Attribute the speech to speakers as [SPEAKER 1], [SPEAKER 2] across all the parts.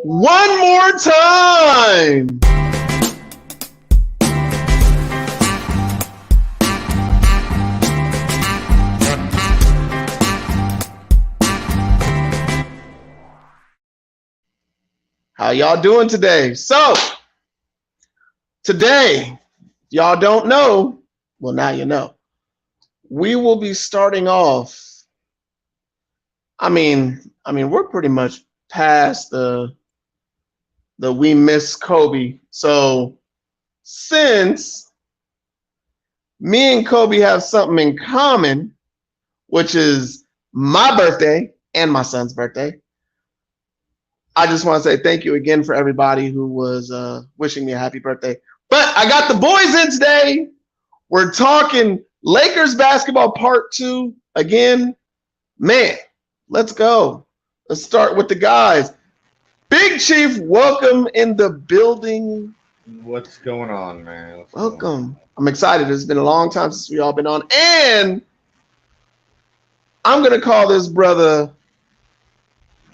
[SPEAKER 1] One more time. How y'all doing today? So, today, y'all don't know, well, now you know. We will be starting off. We're pretty much past the we miss Kobe. So, since me and Kobe have something in common, which is my birthday and my son's birthday, I just want to say thank you again for everybody who was wishing me a happy birthday. But I got the boys in today. We're talking Lakers basketball part 2 again. Man, let's go. Let's start with the guys. Big Chief, welcome in the building.
[SPEAKER 2] What's going on, man?
[SPEAKER 1] Welcome. I'm excited. It's been a long time since we all been on. And I'm going to call this brother...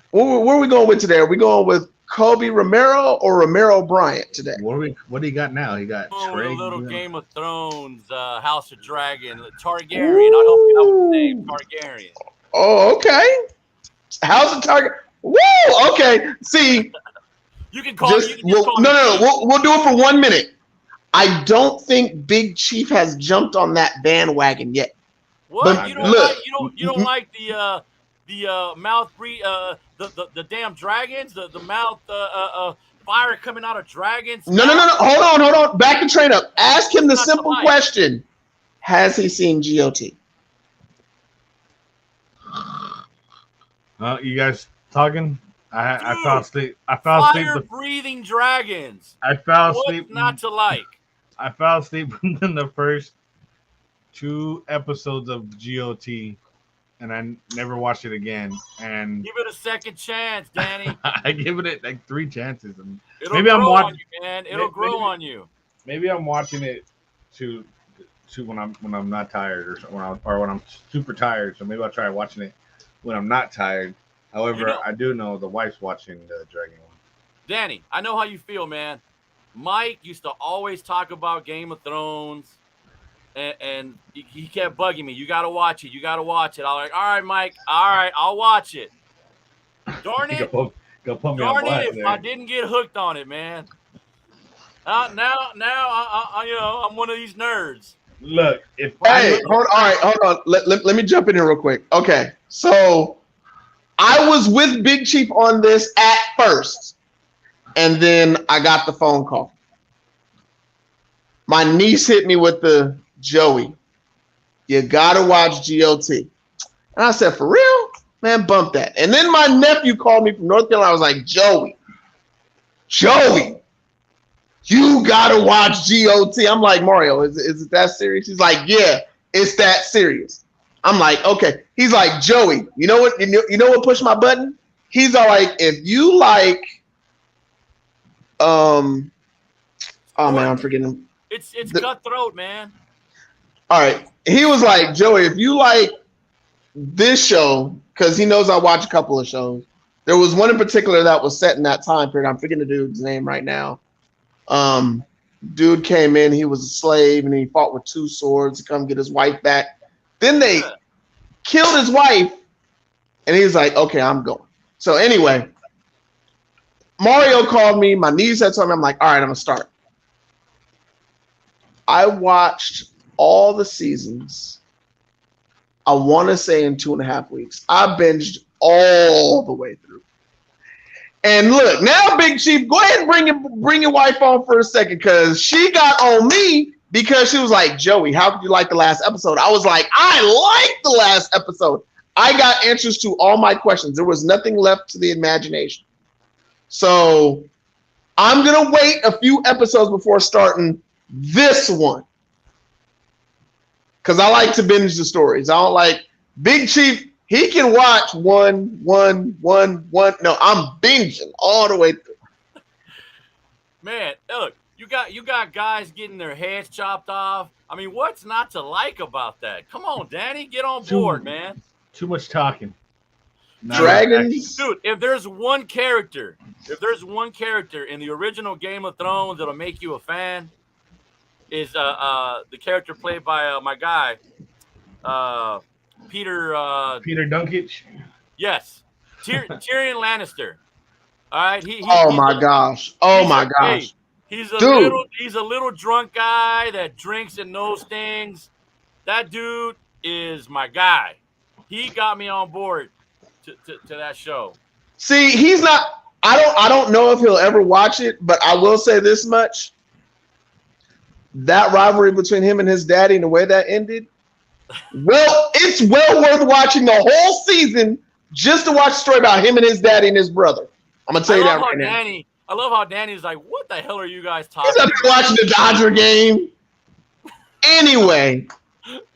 [SPEAKER 1] Where are we going with today? Are we going with Kobe Romero or Romero Bryant today?
[SPEAKER 2] What do you got now? He got Trey.
[SPEAKER 3] A little Game of Thrones, House of Dragon, Targaryen. I hope you know his name, Targaryen.
[SPEAKER 1] Oh, okay. House of Targaryen. Woo! Okay. See,
[SPEAKER 3] you can call me.
[SPEAKER 1] We'll do it for 1 minute. I don't think Big Chief has jumped on that bandwagon yet.
[SPEAKER 3] What?
[SPEAKER 1] But
[SPEAKER 3] you don't like the mouth breed, the damn dragons, the mouth fire coming out of dragons.
[SPEAKER 1] No. Hold on. Back the train up. Ask him the simple question. Has he seen GOT?
[SPEAKER 2] You guys talking? I fell asleep.
[SPEAKER 3] Fire breathing dragons.
[SPEAKER 2] I fell asleep.
[SPEAKER 3] What's not to like?
[SPEAKER 2] I fell asleep in the first 2 episodes of GOT. And I never watched it again. And
[SPEAKER 3] give it a second chance, Danny.
[SPEAKER 2] I give it like 3 chances. And
[SPEAKER 3] It'll grow on you, man. It'll grow on you.
[SPEAKER 2] Maybe I'm watching it to when I'm not tired or when I'm super tired. So maybe I'll try watching it when I'm not tired. However, I do know the wife's watching the Dragon one.
[SPEAKER 3] Danny, I know how you feel, man. Mike used to always talk about Game of Thrones. And he kept bugging me. You got to watch it. I'm like, all right, Mike. All right, I'll watch it. Darn it.
[SPEAKER 2] Go put me
[SPEAKER 3] Darn
[SPEAKER 2] on
[SPEAKER 3] it if I didn't get hooked on it, man. Now, I'm one of these nerds.
[SPEAKER 2] Look,
[SPEAKER 1] hold on. Let me jump in here real quick. Okay, so I was with Big Chief on this at first, and then I got the phone call. My niece hit me with the Joey, you gotta watch GOT. And I said, for real? Man, bump that. And then my nephew called me from North Carolina. I was like, Joey, you gotta watch GOT. I'm like, Mario, is it that serious? He's like, yeah, it's that serious. I'm like, okay. He's like, Joey, you know what pushed my button? He's all like, if you like, oh man, I'm forgetting.
[SPEAKER 3] It's cutthroat, man.
[SPEAKER 1] All right. He was like, Joey, if you like this show, because he knows I watch a couple of shows. There was one in particular that was set in that time period. I'm forgetting the dude's name right now. Dude came in, he was a slave, and he fought with 2 swords to come get his wife back. Then they killed his wife, and he was like, okay, I'm going. So anyway, Mario called me. My niece had told me, I'm like, all right, I'm going to start. I watched all the seasons, I want to say in 2.5 weeks. I binged all the way through. And look, now Big Chief, go ahead and bring your wife on for a second, because she got on me because she was like, Joey, how could you like the last episode? I was like, I liked the last episode. I got answers to all my questions. There was nothing left to the imagination. So I'm going to wait a few episodes before starting this one, because I like to binge the stories. I don't like Big Chief. He can watch one. No, I'm binging all the way through.
[SPEAKER 3] Man, look, you got guys getting their heads chopped off. I mean, what's not to like about that? Come on, Danny, get on board, man.
[SPEAKER 2] Too much talking.
[SPEAKER 1] Dragons.
[SPEAKER 3] Dude, if there's one character in the original Game of Thrones that'll make you a fan, is the character played by my guy, Peter.
[SPEAKER 2] Peter Dinklage.
[SPEAKER 3] Yes, Tyrion Lannister. All right,
[SPEAKER 1] Oh my gosh! Oh my gosh!
[SPEAKER 3] He's
[SPEAKER 1] Dude.
[SPEAKER 3] He's a little drunk guy that drinks and knows things. That dude is my guy. He got me on board to that show.
[SPEAKER 1] See, he's not. I don't know if he'll ever watch it, but I will say this much: that rivalry between him and his daddy and the way that ended. Well, it's well worth watching the whole season just to watch a story about him and his daddy and his brother. I'm gonna tell you that right now.
[SPEAKER 3] I love how Danny's like, "What the hell are you guys talking?"
[SPEAKER 1] He's up there watching the Dodger game. Anyway,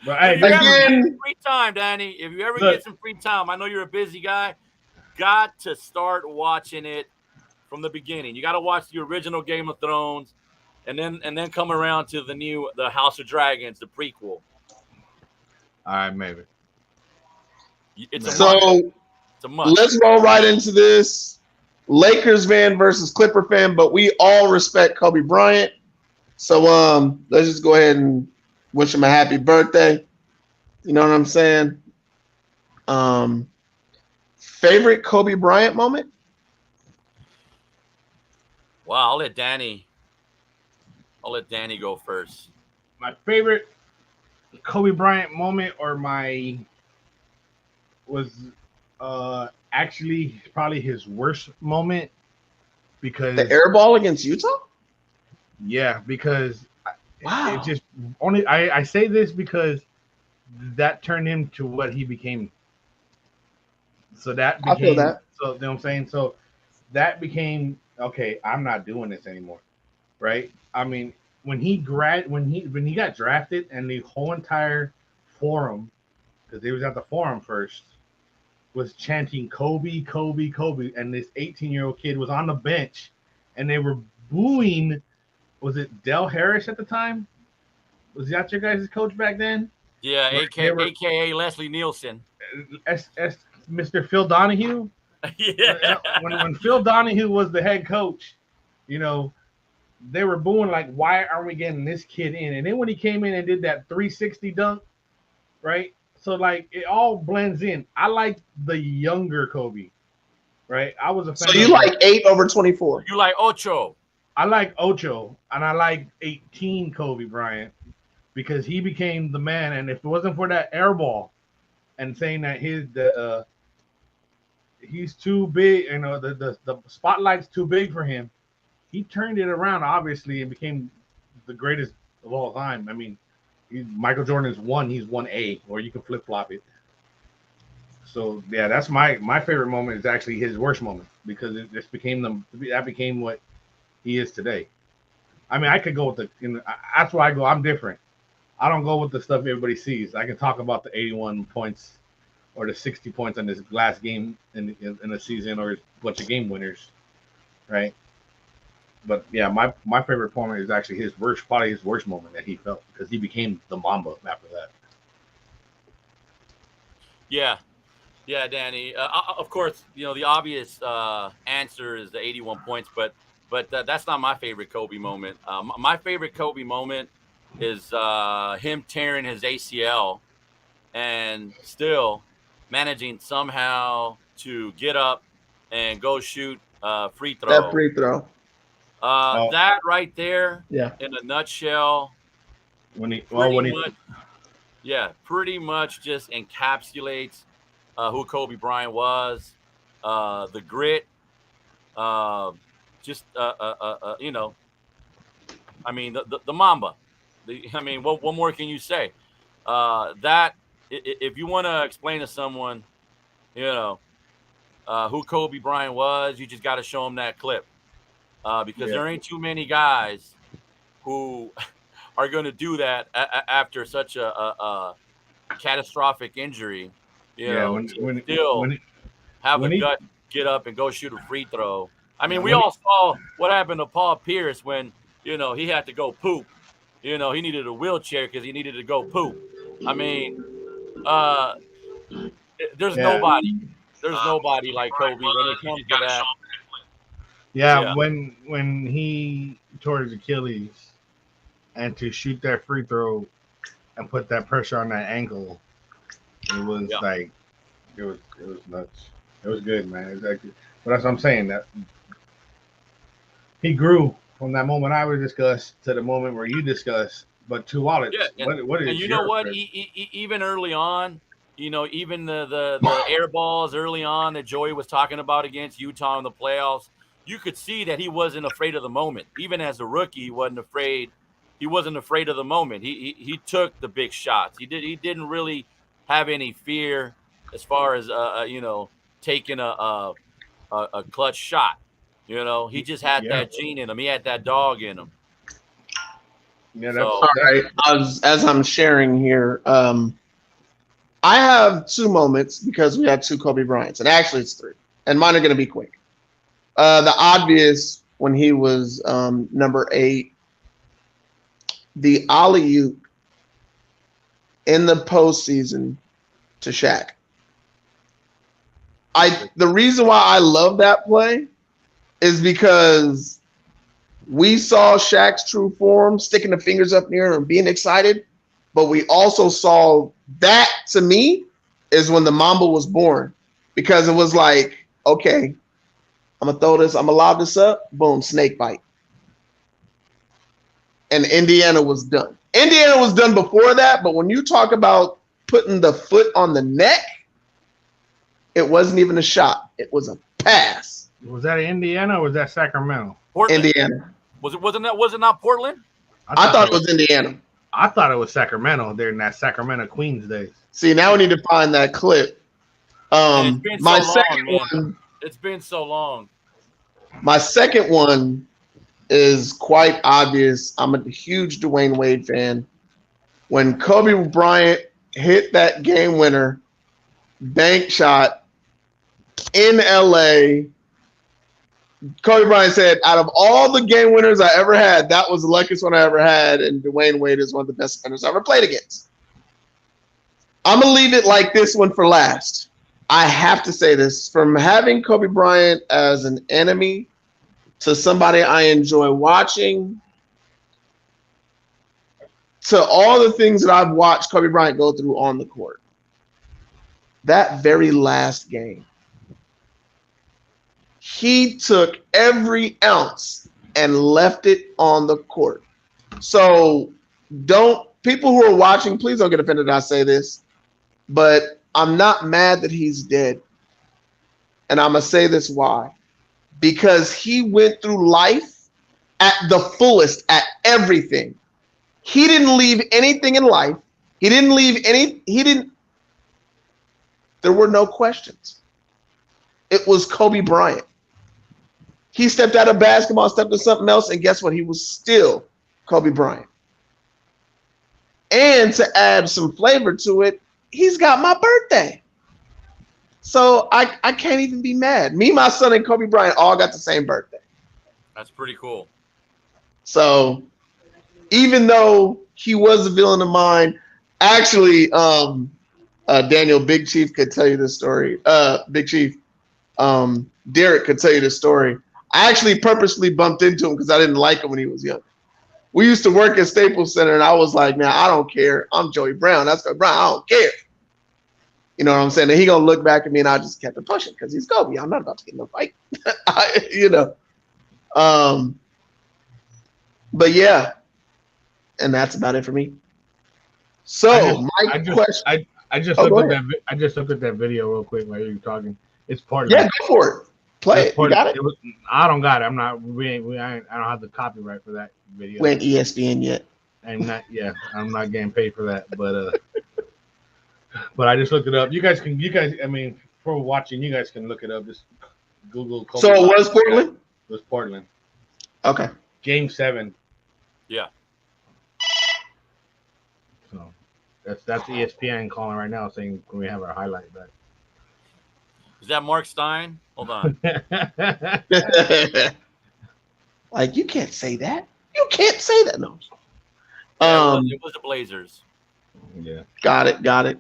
[SPEAKER 2] but hey,
[SPEAKER 3] if you ever get free time, Danny, if you ever get some free time, I know you're a busy guy. Got to start watching it from the beginning. You got to watch the original Game of Thrones, and then come around to the House of Dragons, the prequel.
[SPEAKER 2] All right, maybe.
[SPEAKER 3] It's a must.
[SPEAKER 1] Let's roll right into this. Lakers fan versus Clipper fan, but we all respect Kobe Bryant. So let's just go ahead and wish him a happy birthday. You know what I'm saying? Favorite Kobe Bryant moment?
[SPEAKER 3] Wow, I'll let Danny go first.
[SPEAKER 2] My favorite Kobe Bryant moment was actually probably his worst moment, because
[SPEAKER 1] the air ball against Utah.
[SPEAKER 2] Yeah, because
[SPEAKER 1] wow,
[SPEAKER 2] it just only I say this because that turned him to what he became. So that became,
[SPEAKER 1] I feel that.
[SPEAKER 2] So you know what I'm saying? So that became, okay, I'm not doing this anymore. Right? I mean, when he got drafted and the whole entire forum, because he was at the forum first, was chanting Kobe, Kobe, Kobe, and this 18-year-old kid was on the bench and they were booing. Was it Del Harris at the time? Was that your guys' coach back then?
[SPEAKER 3] Yeah, aka Leslie Nielsen.
[SPEAKER 2] Mr. Phil Donahue.
[SPEAKER 3] Yeah.
[SPEAKER 2] When Phil Donahue was the head coach, you know, they were booing like, why aren't we getting this kid in? And then when he came in and did that 360 dunk, right? So like it all blends in. I like the younger Kobe, right? I was a fan.
[SPEAKER 1] So you like 8/24?
[SPEAKER 3] You like Ocho?
[SPEAKER 2] I like Ocho, and I like 18 Kobe Bryant, because he became the man. And if it wasn't for that air ball and saying that he's too big, you know, the spotlight's too big for him, he turned it around, obviously, and became the greatest of all time. I mean, Michael Jordan is one, he's 1A, or you can flip-flop it. So, yeah, that's my favorite moment is actually his worst moment, because it just became what he is today. I mean, I could go with that's why I go, I'm different. I don't go with the stuff everybody sees. I can talk about the 81 points or the 60 points on this last game in the season, or a bunch of game winners, right? But yeah, my favorite moment is actually probably his worst moment that he felt, because he became the Mamba after that.
[SPEAKER 3] Yeah, Danny. Of course, you know the obvious answer is the 81 points, but that's not my favorite Kobe moment. My favorite Kobe moment is him tearing his ACL and still managing somehow to get up and go shoot free throw.
[SPEAKER 1] That free throw.
[SPEAKER 3] That right there,
[SPEAKER 1] yeah,
[SPEAKER 3] in a nutshell, pretty much just encapsulates who Kobe Bryant was, the grit, you know, I mean, the Mamba. I mean, what more can you say? That if you want to explain to someone, you know, who Kobe Bryant was, you just got to show them that clip. Because there ain't too many guys who are going to do that after such a catastrophic injury. You know, have the gut get up and go shoot a free throw. I mean, we all saw what happened to Paul Pierce when, you know, he had to go poop. You know, he needed a wheelchair because he needed to go poop. I mean, there's nobody There's nobody like Kobe when it comes to that.
[SPEAKER 2] Yeah, when he tore his Achilles and to shoot that free throw and put that pressure on that ankle, it was like it was nuts. It was good, man. Exactly. But that's what I'm saying. That he grew from that moment I would discuss to the moment where you discuss. But to Wallace, what is
[SPEAKER 3] and you
[SPEAKER 2] your
[SPEAKER 3] know what?
[SPEAKER 2] opinion?
[SPEAKER 3] Even early on, even the air balls early on that Joey was talking about against Utah in the playoffs, you could see that he wasn't afraid of the moment. Even as a rookie, he wasn't afraid. He wasn't afraid of the moment. He took the big shots. He didn't really have any fear as far as taking a clutch shot. He just had that gene in him. He had that dog in him.
[SPEAKER 2] Yeah,
[SPEAKER 3] So,
[SPEAKER 1] all right. As I'm sharing here, I have two moments because we had two Kobe Bryants, and actually it's three, and mine are going to be quick. The obvious when he was number 8, the alley-oop in the postseason to Shaq. The reason why I love that play is because we saw Shaq's true form, sticking the fingers up near and being excited, but we also saw that, to me, is when the Mamba was born, because it was like, okay, I'm going to throw this, I'm going to lob this up, boom, snake bite. And Indiana was done. Indiana was done before that, but when you talk about putting the foot on the neck, it wasn't even a shot. It was a pass.
[SPEAKER 2] Was that Indiana or was that Sacramento?
[SPEAKER 3] Portland.
[SPEAKER 1] Indiana.
[SPEAKER 3] Was it not Portland?
[SPEAKER 1] I thought it was Indiana.
[SPEAKER 2] I thought it was Sacramento during that Sacramento Queens days.
[SPEAKER 1] See, now we need to find that clip.
[SPEAKER 3] It's been
[SPEAKER 1] My
[SPEAKER 3] so
[SPEAKER 1] second
[SPEAKER 3] long, man.
[SPEAKER 1] one.
[SPEAKER 3] It's been so long.
[SPEAKER 1] My second one is quite obvious. I'm a huge Dwayne Wade fan. When Kobe Bryant hit that game winner bank shot in LA, Kobe Bryant said, out of all the game winners I ever had, that was the luckiest one I ever had, and Dwayne Wade is one of the best defenders I ever played against. I'm going to leave it like this one for last. I have to say this. From having Kobe Bryant as an enemy to somebody I enjoy watching, to all the things that I've watched Kobe Bryant go through on the court, that very last game, he took every ounce and left it on the court. So people who are watching, please don't get offended that I say this, but I'm not mad that he's dead. And I'm going to say this why. Because he went through life at the fullest, at everything. He didn't leave anything in life. There were no questions. It was Kobe Bryant. He stepped out of basketball, stepped into something else, and guess what? He was still Kobe Bryant. And to add some flavor to it, he's got my birthday. So I can't even be mad. Me, my son, and Kobe Bryant all got the same birthday.
[SPEAKER 3] That's pretty cool.
[SPEAKER 1] So even though he was a villain of mine, actually, Daniel, Big Chief could tell you this story. Big Chief, Derek could tell you this story. I actually purposely bumped into him because I didn't like him when he was young. We used to work at Staples Center, and I was like, man, I don't care. I'm Joey Brown. That's Kobe Brown. I don't care. You know what I'm saying? And he going to look back at me, and I just kept it pushing because he's Kobe. I'm not about to get in a fight. But, yeah, and that's about it for me. So,
[SPEAKER 2] I just looked at that video real quick while you were talking. It's part of
[SPEAKER 1] Yeah, go for it. Play it. You got it?
[SPEAKER 2] I don't got it. I'm not. I don't have the copyright for that video.
[SPEAKER 1] We ain't ESPN yet.
[SPEAKER 2] I'm not. Yeah, I'm not getting paid for that. But I just looked it up. You guys. I mean, for watching, you guys can look it up. Just Google. Kobe
[SPEAKER 1] So it was Portland.
[SPEAKER 2] It was Portland.
[SPEAKER 1] Okay.
[SPEAKER 2] Game 7.
[SPEAKER 3] Yeah.
[SPEAKER 2] So that's ESPN calling right now saying, can we have our highlight back?
[SPEAKER 3] Is that Mark Stein? Hold on.
[SPEAKER 1] Like, you can't say that. You can't say that. No.
[SPEAKER 3] It was the Blazers.
[SPEAKER 2] Yeah.
[SPEAKER 1] Got it.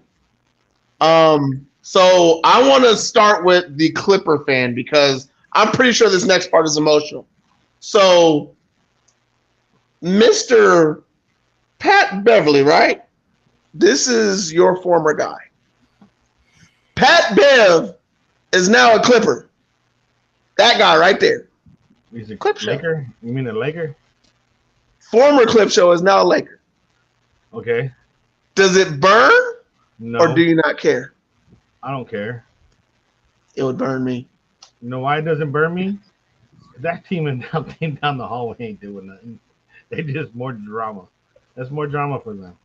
[SPEAKER 1] So I want to start with the Clipper fan because I'm pretty sure this next part is emotional. So, Mr. Pat Beverly, right? This is your former guy. Pat Bev is now a Clipper. That guy right there.
[SPEAKER 2] He's a
[SPEAKER 1] Clip show.
[SPEAKER 2] Laker. You mean a Laker?
[SPEAKER 1] Former Clip Show is now a Laker.
[SPEAKER 2] Okay.
[SPEAKER 1] Does it burn
[SPEAKER 2] No,
[SPEAKER 1] or do you not care?
[SPEAKER 2] I don't care.
[SPEAKER 1] It would burn me.
[SPEAKER 2] You know why it doesn't burn me? That team down the hallway ain't doing nothing. They just more drama. That's more drama for them.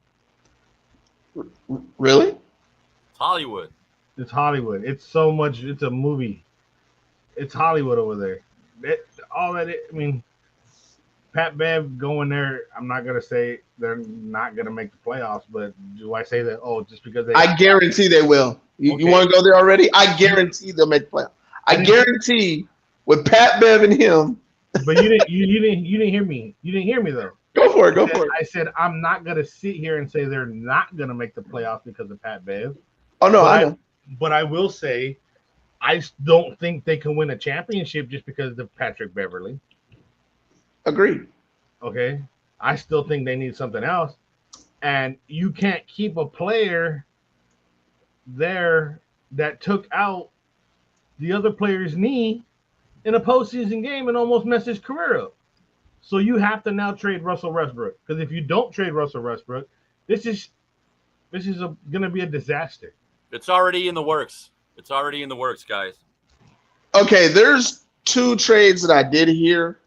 [SPEAKER 1] Really?
[SPEAKER 3] It's Hollywood.
[SPEAKER 2] It's Hollywood. It's so much. It's a movie. It's Hollywood over there. I mean, Pat Bev going there. I'm not gonna say they're not gonna make the playoffs, but do I say that? Oh, just because they?
[SPEAKER 1] I guarantee they will. You
[SPEAKER 2] Okay.
[SPEAKER 1] want to go there already? I guarantee they'll make the playoff. I guarantee with Pat Bev and him.
[SPEAKER 2] But you didn't hear me. You didn't hear me though.
[SPEAKER 1] Go for it. Go for it.
[SPEAKER 2] I said I'm not gonna sit here and say they're not gonna make the playoffs because of Pat Bev.
[SPEAKER 1] Oh no,
[SPEAKER 2] But
[SPEAKER 1] I know.
[SPEAKER 2] But I will say, I don't think they can win a championship just because of Patrick Beverly.
[SPEAKER 1] Agreed.
[SPEAKER 2] Okay, I still think they need something else, and you can't keep a player there that took out the other player's knee in a postseason game and almost messed his career up. So you have to now trade Russell Westbrook, because if you don't trade Russell Westbrook, this is going to be a disaster.
[SPEAKER 3] It's already in the works. It's already in the works, guys.
[SPEAKER 1] Okay, there's two trades that I did hear.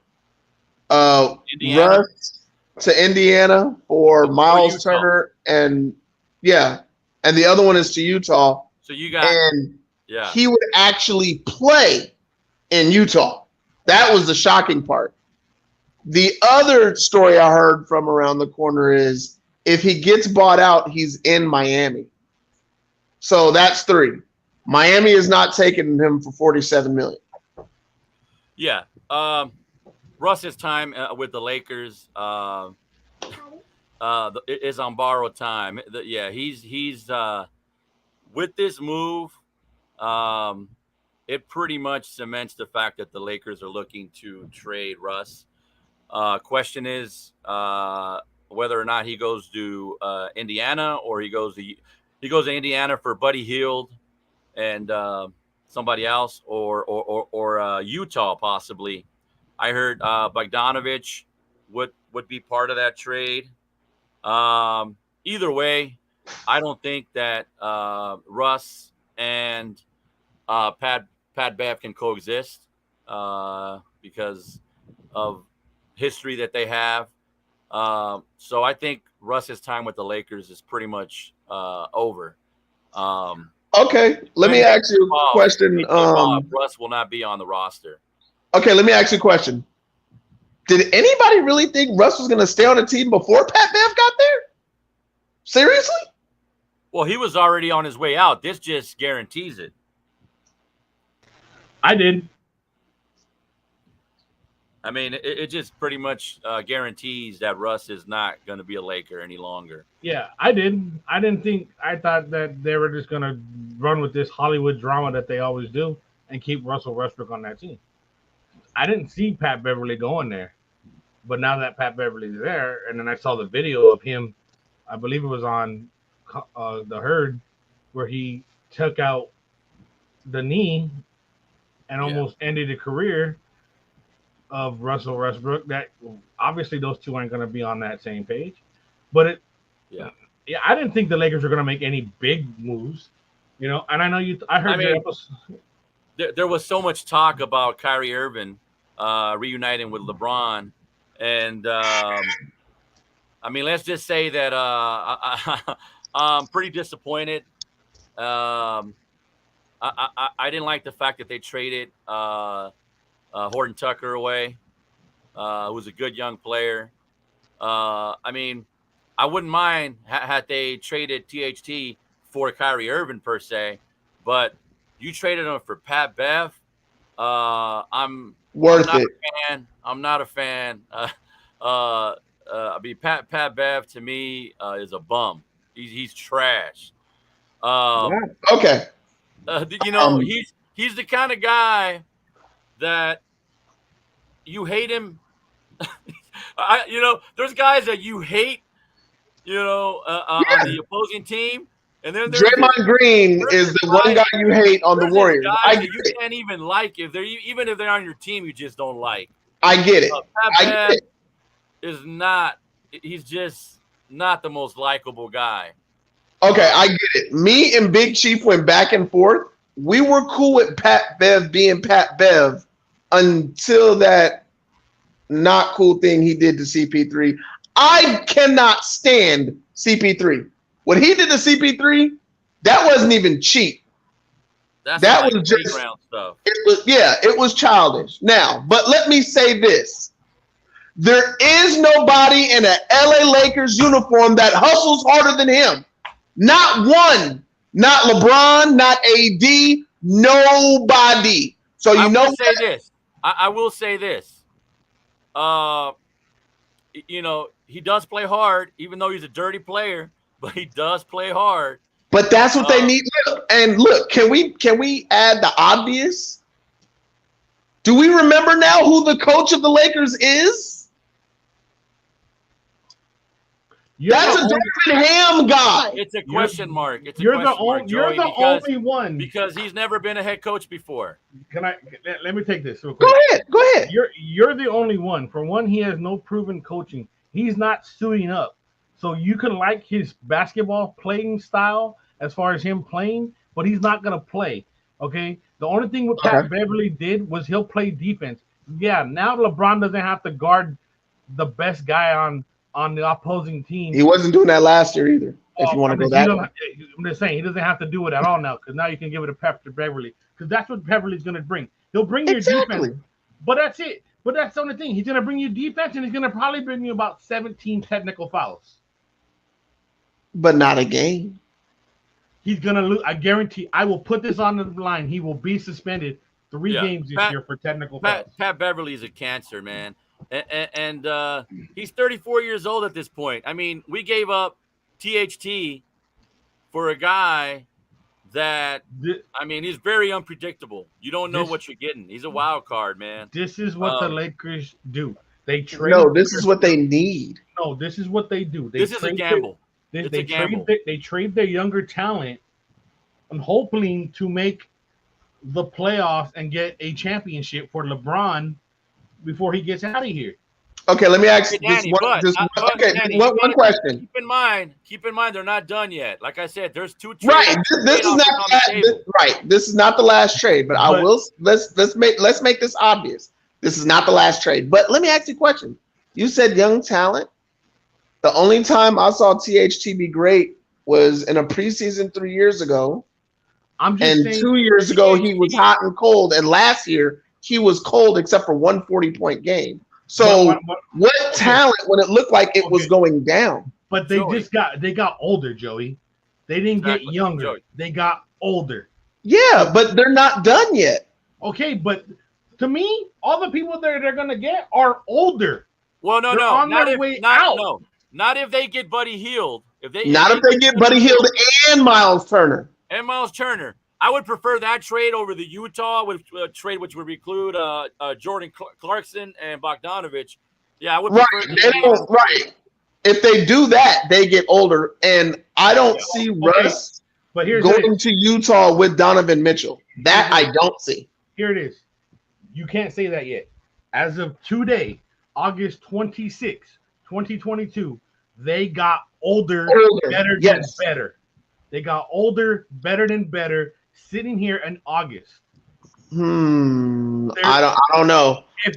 [SPEAKER 3] Indiana.
[SPEAKER 1] Russ to Indiana for Miles
[SPEAKER 3] Utah.
[SPEAKER 1] Turner and the other one is to Utah.
[SPEAKER 3] So you got
[SPEAKER 1] And
[SPEAKER 3] yeah.
[SPEAKER 1] he would actually play in Utah. That was the shocking part. The other story I heard from around the corner is if he gets bought out, he's in Miami. So that's three. Miami is not taking him for $47 million.
[SPEAKER 3] Yeah. Russ's time with the Lakers is on borrowed time. He's with this move. It pretty much cements the fact that the Lakers are looking to trade Russ. Question is whether or not he goes to Indiana or he goes to Indiana for Buddy Hield and somebody else or Utah possibly. I heard Bogdanovich would be part of that trade. Either way, I don't think that Russ and Pat Bev can coexist because of history that they have. So I think Russ's time with the Lakers is pretty much over.
[SPEAKER 1] Okay, let me ask you a question.
[SPEAKER 3] Russ will not be on the roster.
[SPEAKER 1] Okay, let me ask you a question. Did anybody really think Russ was going to stay on the team before Pat Bev got there? Seriously?
[SPEAKER 3] Well, he was already on his way out. This just guarantees it.
[SPEAKER 2] I did.
[SPEAKER 3] I mean, it just pretty much guarantees that Russ is not going to be a Laker any longer.
[SPEAKER 2] Yeah, I did. I thought that they were just going to run with this Hollywood drama that they always do and keep Russell Westbrook on that team. I didn't see Pat Beverly going there. But now that Pat Beverly's there, and then I saw the video of him, I believe it was on The Herd, where he took out the knee and almost ended the career of Russell Westbrook. That obviously those two aren't going to be on that same page. But I didn't think the Lakers were going to make any big moves, and I know I heard your episode.
[SPEAKER 3] There was so much talk about Kyrie Irving reuniting with LeBron. And, let's just say that I'm pretty disappointed. I didn't like the fact that they traded Horton Tucker away, who was a good young player. I wouldn't mind had they traded THT for Kyrie Irving per se, but you traded him for Pat Bev. I'm not a fan. Pat Bev to me is a bum. He's trash.
[SPEAKER 1] Okay.
[SPEAKER 3] He's the kind of guy that you hate him. There's guys that you hate, on the opposing team, and then
[SPEAKER 1] Draymond Green is the one guy you hate on the Warriors.
[SPEAKER 3] Guys that you can't even like even if they're on your team, you just don't like.
[SPEAKER 1] I get it.
[SPEAKER 3] Pat Bev is not. He's just not the most likable guy.
[SPEAKER 1] Okay, I get it. Me and Big Chief went back and forth. We were cool with Pat Bev being Pat Bev until that not cool thing he did to CP3. I cannot stand CP3. What he did to CP3, that wasn't even cheap.
[SPEAKER 3] That was just stuff.
[SPEAKER 1] It was childish. Now, but let me say this. There is nobody in an LA Lakers uniform that hustles harder than him. Not one. Not LeBron, not AD, nobody. So
[SPEAKER 3] I will say this. He does play hard, even though he's a dirty player, but he does play hard.
[SPEAKER 1] But that's what they need. And look, can we add the obvious? Do we remember now who the coach of the Lakers is? That's a Darvin Ham guy.
[SPEAKER 3] It's a question mark.
[SPEAKER 2] You're the only one
[SPEAKER 3] because he's never been a head coach before.
[SPEAKER 2] Let me take this real quick.
[SPEAKER 1] Go ahead.
[SPEAKER 2] You're the only one. For one, he has no proven coaching. He's not suiting up. So you can like his basketball playing style as far as him playing, but he's not gonna play. Okay. The only thing with Pat Beverly did was he'll play defense. Yeah, now LeBron doesn't have to guard the best guy on the opposing team.
[SPEAKER 1] He wasn't doing that last year either. If you want to go that way.
[SPEAKER 2] I'm just saying he doesn't have to do it at all now because now you can give it to Beverly because that's what Beverly's going to bring. He'll bring your defense, but that's it. But that's the only thing. He's going to bring you defense and he's going to probably bring you about 17 technical fouls.
[SPEAKER 1] But not a game.
[SPEAKER 2] He's going to lose. I guarantee. I will put this on the line. He will be suspended 3 games this year for technical fouls.
[SPEAKER 3] Pat Beverly is a cancer, man. And he's 34 years old at this point. I mean, we gave up THT for a guy that, he's very unpredictable. You don't know what you're getting. He's a wild card, man.
[SPEAKER 2] This is what the Lakers do. They trade.
[SPEAKER 1] No, this is what they need.
[SPEAKER 2] No, this is what they do.
[SPEAKER 3] This is a gamble. It's a gamble.
[SPEAKER 2] They trade their younger talent and hoping to make the playoffs and get a championship for LeBron before he gets out of here.
[SPEAKER 1] Okay, let me ask you one question.
[SPEAKER 3] Keep in mind they're not done yet. Like I said, there's 2 trades.
[SPEAKER 1] Right. This is not the last trade, but let's make this obvious. This is not the last trade. But let me ask you a question. You said young talent. The only time I saw THT be great was in a preseason 3 years ago.
[SPEAKER 2] I'm just saying,
[SPEAKER 1] 2 years ago he was hot and cold, and last year he was cold except for 1 40-point game. So what talent when it looked like it was going down?
[SPEAKER 2] But they got older, Joey. They didn't get younger. Joey. They got older.
[SPEAKER 1] Yeah, but they're not done yet.
[SPEAKER 2] Okay, but to me, all the people they're gonna get are older.
[SPEAKER 3] Well, no. Not if they get Buddy Hield. If they
[SPEAKER 1] get Buddy Hield and Miles Turner.
[SPEAKER 3] I would prefer that trade over the Utah trade, which would include Jordan Clarkson and Bogdanovich. Yeah, I would prefer
[SPEAKER 1] right. If they do that, they get older, and I don't see Russ going to Utah with Donovan Mitchell. That I don't see.
[SPEAKER 2] Here it is. You can't say that yet. As of today, August 26, 2022, they got older. Better than better. They got older, better than better. Sitting here in August.
[SPEAKER 1] I don't know.
[SPEAKER 2] If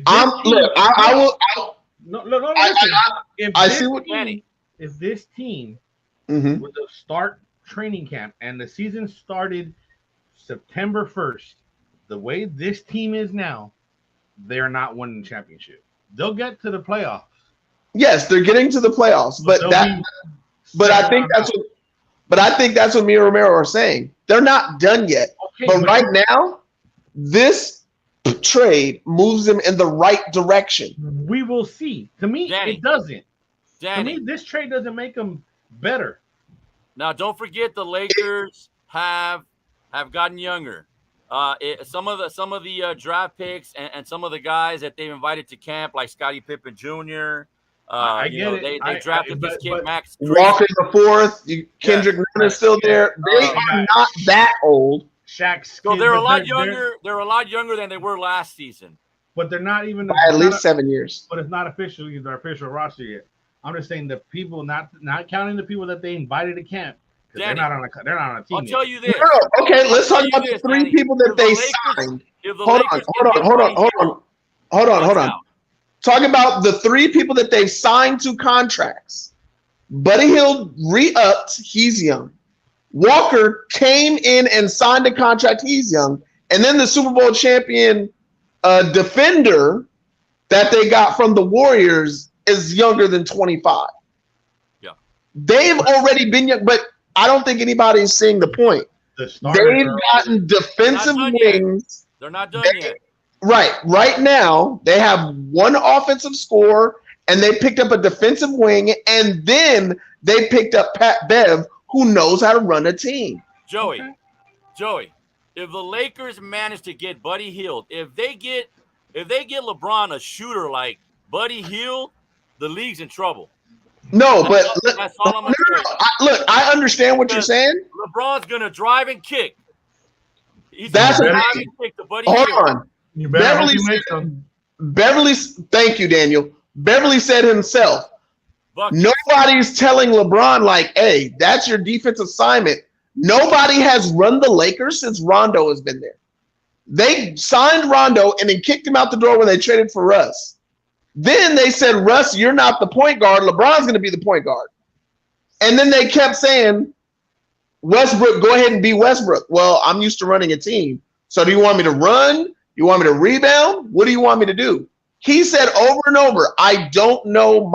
[SPEAKER 2] this team would start training camp and the season started September 1st, the way this team is now, they're not winning the championship. They'll get to the playoffs.
[SPEAKER 1] Yes, they're getting to the playoffs, but I think that's what me and Romero are saying. They're not done yet. Okay, but right now, this trade moves them in the right direction.
[SPEAKER 2] We will see. To me, it doesn't. To me, this trade doesn't make them better.
[SPEAKER 3] Now, don't forget the Lakers have have gotten younger. Some of the draft picks and some of the guys that they've invited to camp, like Scottie Pippen Jr.
[SPEAKER 2] I get it.
[SPEAKER 3] They drafted this kid
[SPEAKER 2] but
[SPEAKER 3] Max
[SPEAKER 1] Walker
[SPEAKER 3] Christie.
[SPEAKER 1] the fourth. Kendrick Nunn is still there. They are not that old.
[SPEAKER 2] Shaq's
[SPEAKER 3] So
[SPEAKER 2] kid,
[SPEAKER 3] they're a
[SPEAKER 2] but
[SPEAKER 3] lot younger. They're a lot younger than they were last season.
[SPEAKER 2] But they're not even
[SPEAKER 1] By at least 7 years.
[SPEAKER 2] But it's not officially their official roster yet. I'm just saying the people, not counting the people that they invited to camp, because they're not on a team.
[SPEAKER 3] I'll tell you this.
[SPEAKER 1] No, okay, let's talk about the three people that they signed. Hold on. Talk about the three people that they've signed to contracts. Buddy Hield re-upped. He's young. Walker came in and signed a contract. He's young. And then the Super Bowl champion defender that they got from the Warriors is younger than 25.
[SPEAKER 3] Yeah.
[SPEAKER 1] They've already been young, but I don't think anybody's seeing the point. They've gotten defensive wings.
[SPEAKER 3] They're not done yet.
[SPEAKER 1] Right now, they have one offensive scorer, and they picked up a defensive wing, and then they picked up Pat Bev, who knows how to run a team.
[SPEAKER 3] Joey, if the Lakers manage to get Buddy Hield, if they get LeBron a shooter like Buddy Hield, the league's in trouble.
[SPEAKER 1] No, but
[SPEAKER 3] that's all I'm gonna say.
[SPEAKER 1] Look, I understand what you're saying.
[SPEAKER 3] LeBron's gonna drive and kick.
[SPEAKER 1] That's
[SPEAKER 3] gonna drive and kick to Buddy
[SPEAKER 1] Hold
[SPEAKER 3] Hield.
[SPEAKER 1] on. Beverly, thank you, Daniel. Beverly said himself, nobody's telling LeBron, like, hey, that's your defensive assignment. Nobody has run the Lakers since Rondo has been there. They signed Rondo and then kicked him out the door when they traded for Russ. Then they said, Russ, you're not the point guard. LeBron's going to be the point guard. And then they kept saying, Westbrook, go ahead and be Westbrook. Well, I'm used to running a team. So do you want me to run? You want me to rebound? What do you want me to do? He said over and over, I don't know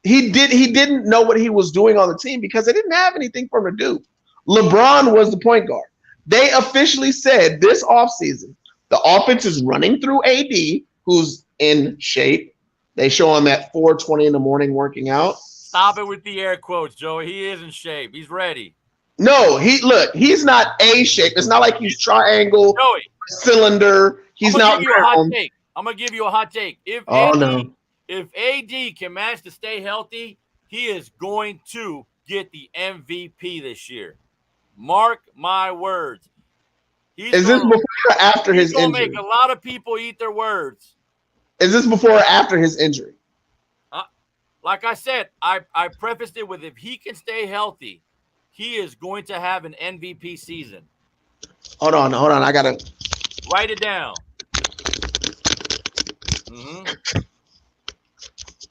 [SPEAKER 1] he didn't know what he was doing on the team because they didn't have anything for him to do. LeBron was the point guard. They officially said this offseason, the offense is running through AD, who's in shape. They show him at 4:20 in the morning working out.
[SPEAKER 3] Stop it with the air quotes, Joey. He is in shape. He's ready. No,
[SPEAKER 1] he's not A shape. It's not like he's triangle,
[SPEAKER 3] Joey,
[SPEAKER 1] cylinder. He's not round.
[SPEAKER 3] I'm gonna give you a hot take. If AD can manage to stay healthy, he is going to get the MVP this year. Mark my words.
[SPEAKER 1] Is this before or after his injury?
[SPEAKER 3] He's gonna make a lot of people eat their words.
[SPEAKER 1] Is this before or after his injury?
[SPEAKER 3] Like I said, I prefaced it with if he can stay healthy, he is going to have an MVP season.
[SPEAKER 1] Hold on. I gotta
[SPEAKER 3] write it down. Mm-hmm.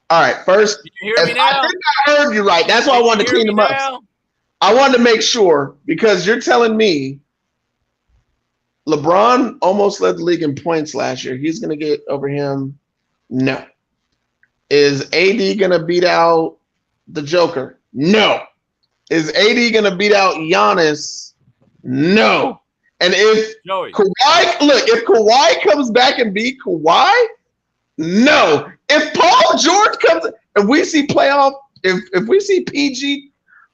[SPEAKER 1] All right, first.
[SPEAKER 3] Did you hear me now?
[SPEAKER 1] I think I heard you right. That's why I wanted to clean them up. I wanted to make sure because you're telling me LeBron almost led the league in points last year. He's going to get over him. No. Is AD going to beat out the Joker? No. Is AD going to beat out Giannis? No. And if Kawhi comes back and beat Kawhi, no. If Paul George comes, if we see playoff, if we see PG,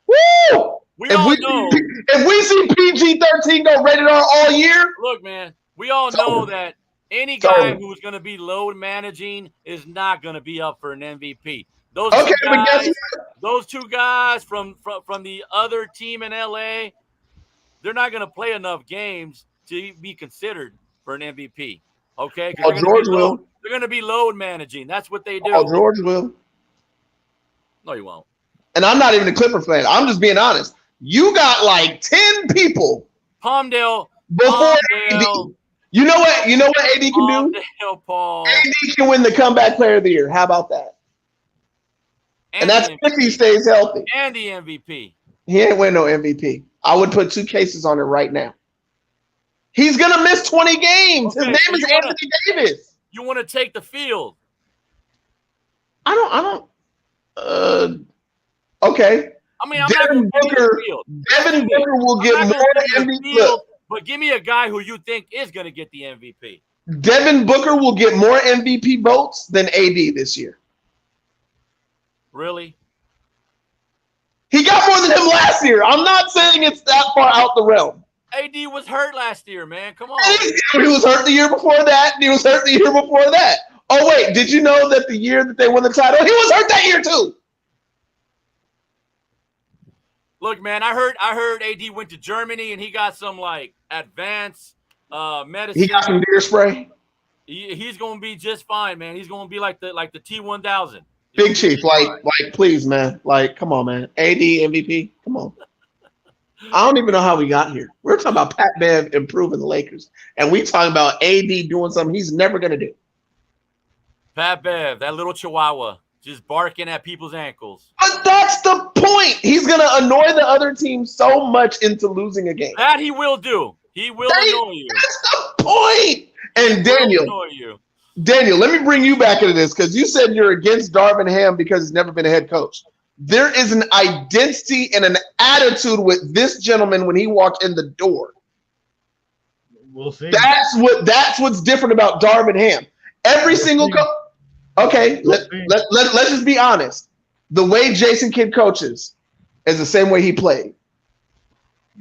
[SPEAKER 1] woo! If we see PG-13 go rated R all year,
[SPEAKER 3] look, man, we all know that any guy who's going to be load managing is not going to be up for an MVP. Those two guys from the other team in LA, they're not going to play enough games to be considered for an MVP. Okay,
[SPEAKER 1] they're
[SPEAKER 3] going to be load managing. That's what they do.
[SPEAKER 1] Oh, George will.
[SPEAKER 3] No, you won't.
[SPEAKER 1] And I'm not even a Clipper fan. I'm just being honest. You got like 10 people.
[SPEAKER 3] Palmdale.
[SPEAKER 1] AD. You know what AD can do?
[SPEAKER 3] Paul.
[SPEAKER 1] AD can win the comeback player of the year. How about that? And that's if he stays healthy.
[SPEAKER 3] And the MVP.
[SPEAKER 1] He ain't win no MVP. I would put 2 cases on it right now. He's going to miss 20 games.
[SPEAKER 3] Okay,
[SPEAKER 1] his name is Anthony Davis.
[SPEAKER 3] You want to take the field.
[SPEAKER 1] Okay.
[SPEAKER 3] I mean,
[SPEAKER 1] Devin Booker will get more MVP.
[SPEAKER 3] But give me a guy who you think is going to get the MVP.
[SPEAKER 1] Devin Booker will get more MVP votes than AD this year.
[SPEAKER 3] Really?
[SPEAKER 1] He got more than him last year. I'm not saying it's that far out the realm.
[SPEAKER 3] AD was hurt last year, man. Come on.
[SPEAKER 1] He was hurt the year before that, and he was hurt the year before that. Oh wait, did you know that the year that they won the title, he was hurt that year too?
[SPEAKER 3] Look, man, I heard AD went to Germany and he got some like advanced medicine.
[SPEAKER 1] He got some deer spray.
[SPEAKER 3] He's gonna be just fine, man. He's gonna be like the T1000.
[SPEAKER 1] Big Chief, like, please, man. Like, come on, man. AD MVP, come on. I don't even know how we got here. We're talking about Pat Bev improving the Lakers, and we talking about AD doing something he's never gonna do.
[SPEAKER 3] Pat Bev, that little chihuahua, just barking at people's ankles.
[SPEAKER 1] But that's the point. He's gonna annoy the other team so much into losing a game.
[SPEAKER 3] That he will do. He will annoy you.
[SPEAKER 1] That's the point. And Daniel, let me bring you back into this because you said you're against Darvin Ham because he's never been a head coach. There is an identity and an attitude with this gentleman when he walked in the door.
[SPEAKER 2] We'll see.
[SPEAKER 1] That's what's different about Darvin Ham. Every single coach. Okay, let's just be honest. The way Jason Kidd coaches is the same way he played.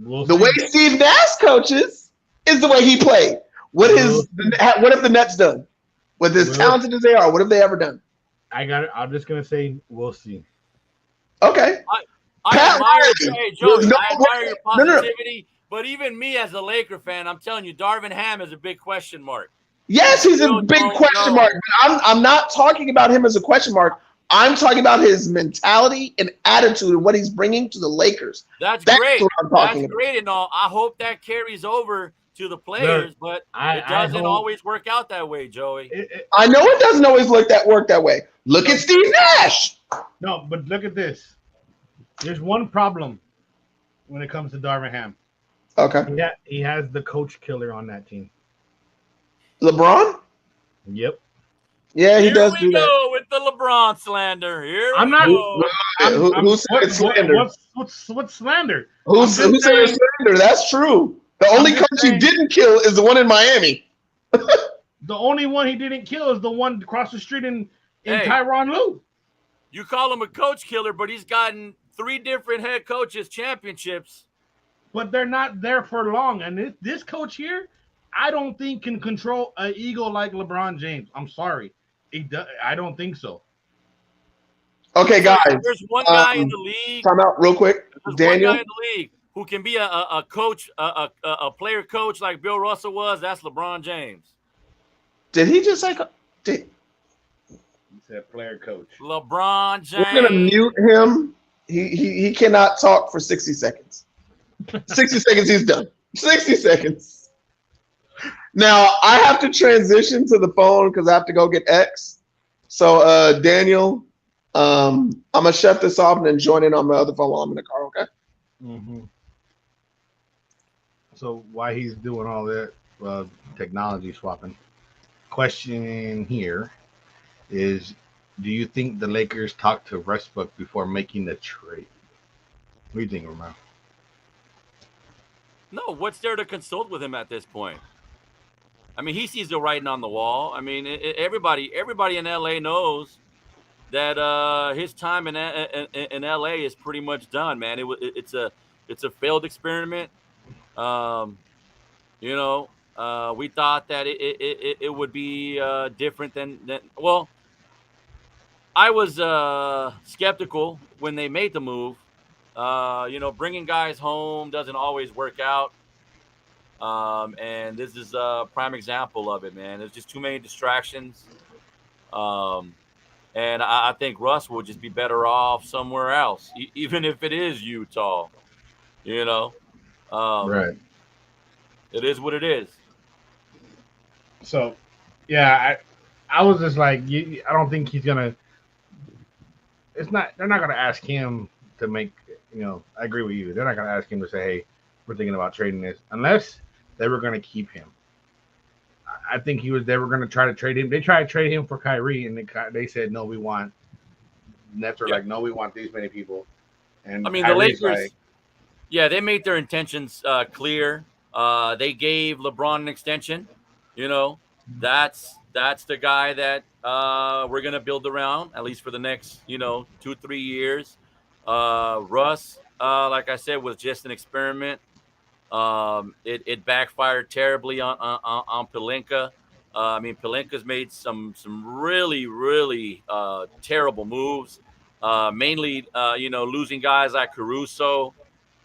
[SPEAKER 1] The way Steve Nash coaches is the way he played. What have the Nets done? With as talented as they are, what have they ever done?
[SPEAKER 2] I'm just gonna say we'll see.
[SPEAKER 1] Okay.
[SPEAKER 3] I admire your positivity, but even me as a Laker fan, I'm telling you, Darvin Ham is a big question mark.
[SPEAKER 1] Yes, he's a big question mark. I'm not talking about him as a question mark. I'm talking about his mentality and attitude and what he's bringing to the Lakers.
[SPEAKER 3] That's great. That's great and all. I hope that carries over to the players, but it doesn't always work out that way, Joey.
[SPEAKER 1] I know it doesn't always work that way. Look at Steve Nash.
[SPEAKER 2] No, but look at this. There's one problem when it comes to Darvin Ham.
[SPEAKER 1] Okay.
[SPEAKER 2] Yeah, he has the coach killer on that team.
[SPEAKER 1] LeBron?
[SPEAKER 2] Yep.
[SPEAKER 1] Yeah, he does do that.
[SPEAKER 3] Here we go with the LeBron slander.
[SPEAKER 2] I'm not.
[SPEAKER 1] Who said slander?
[SPEAKER 2] What's slander?
[SPEAKER 1] Who said slander? That's true. The only coach he didn't kill is the one in Miami.
[SPEAKER 2] The only one he didn't kill is the one across the street in Tyronn Lue.
[SPEAKER 3] You call him a coach killer, but he's gotten 3 different head coaches championships.
[SPEAKER 2] But they're not there for long. And this coach here, I don't think can control an ego like LeBron James. I'm sorry. I don't think so.
[SPEAKER 1] Okay, guys.
[SPEAKER 3] There's one guy in the league.
[SPEAKER 1] Time out real quick. Daniel.
[SPEAKER 3] One guy in the league who can be a coach, a player coach like Bill Russell was. That's LeBron James.
[SPEAKER 1] Did he just say?
[SPEAKER 2] He said player coach.
[SPEAKER 3] LeBron James.
[SPEAKER 1] We're gonna mute him. He cannot talk for 60 seconds. 60 seconds, he's done. 60 seconds. Now I have to transition to the phone because I have to go get X. So Daniel, I'm gonna shut this off and then join in on my other phone while I'm in the car. Okay.
[SPEAKER 2] Mm-hmm. So while he's doing all that technology swapping, question here is: do you think the Lakers talked to Westbrook before making the trade? What do you think, Romeo?
[SPEAKER 3] No, what's there to consult with him at this point? I mean, he sees the writing on the wall. I mean, everybody in LA knows that his time in LA is pretty much done, man. It's a failed experiment. We thought that it would be different than. Well, I was skeptical when they made the move. Bringing guys home doesn't always work out. And this is a prime example of it, man. There's just too many distractions. And I think Russ will just be better off somewhere else, even if it is Utah.
[SPEAKER 2] Right.
[SPEAKER 3] It is what it is.
[SPEAKER 2] So, yeah, I was just like, I don't think he's gonna. They're not gonna ask him to make. I agree with you. They're not gonna ask him to say, "Hey, we're thinking about trading this," unless they were gonna keep him. I think they were going to try to trade him. They tried to trade him for Kyrie, and they said, no, we want. Nets were like, no, we want these many people. And
[SPEAKER 3] I mean,
[SPEAKER 2] Kyrie's
[SPEAKER 3] the Lakers, they made their intentions clear. They gave LeBron an extension. That's the guy that we're going to build around, at least for the next, 2-3 years. Russ, like I said, was just an experiment. It backfired terribly on Pelinka. I mean, Pelinka's made some really terrible moves. Mainly, losing guys like Caruso,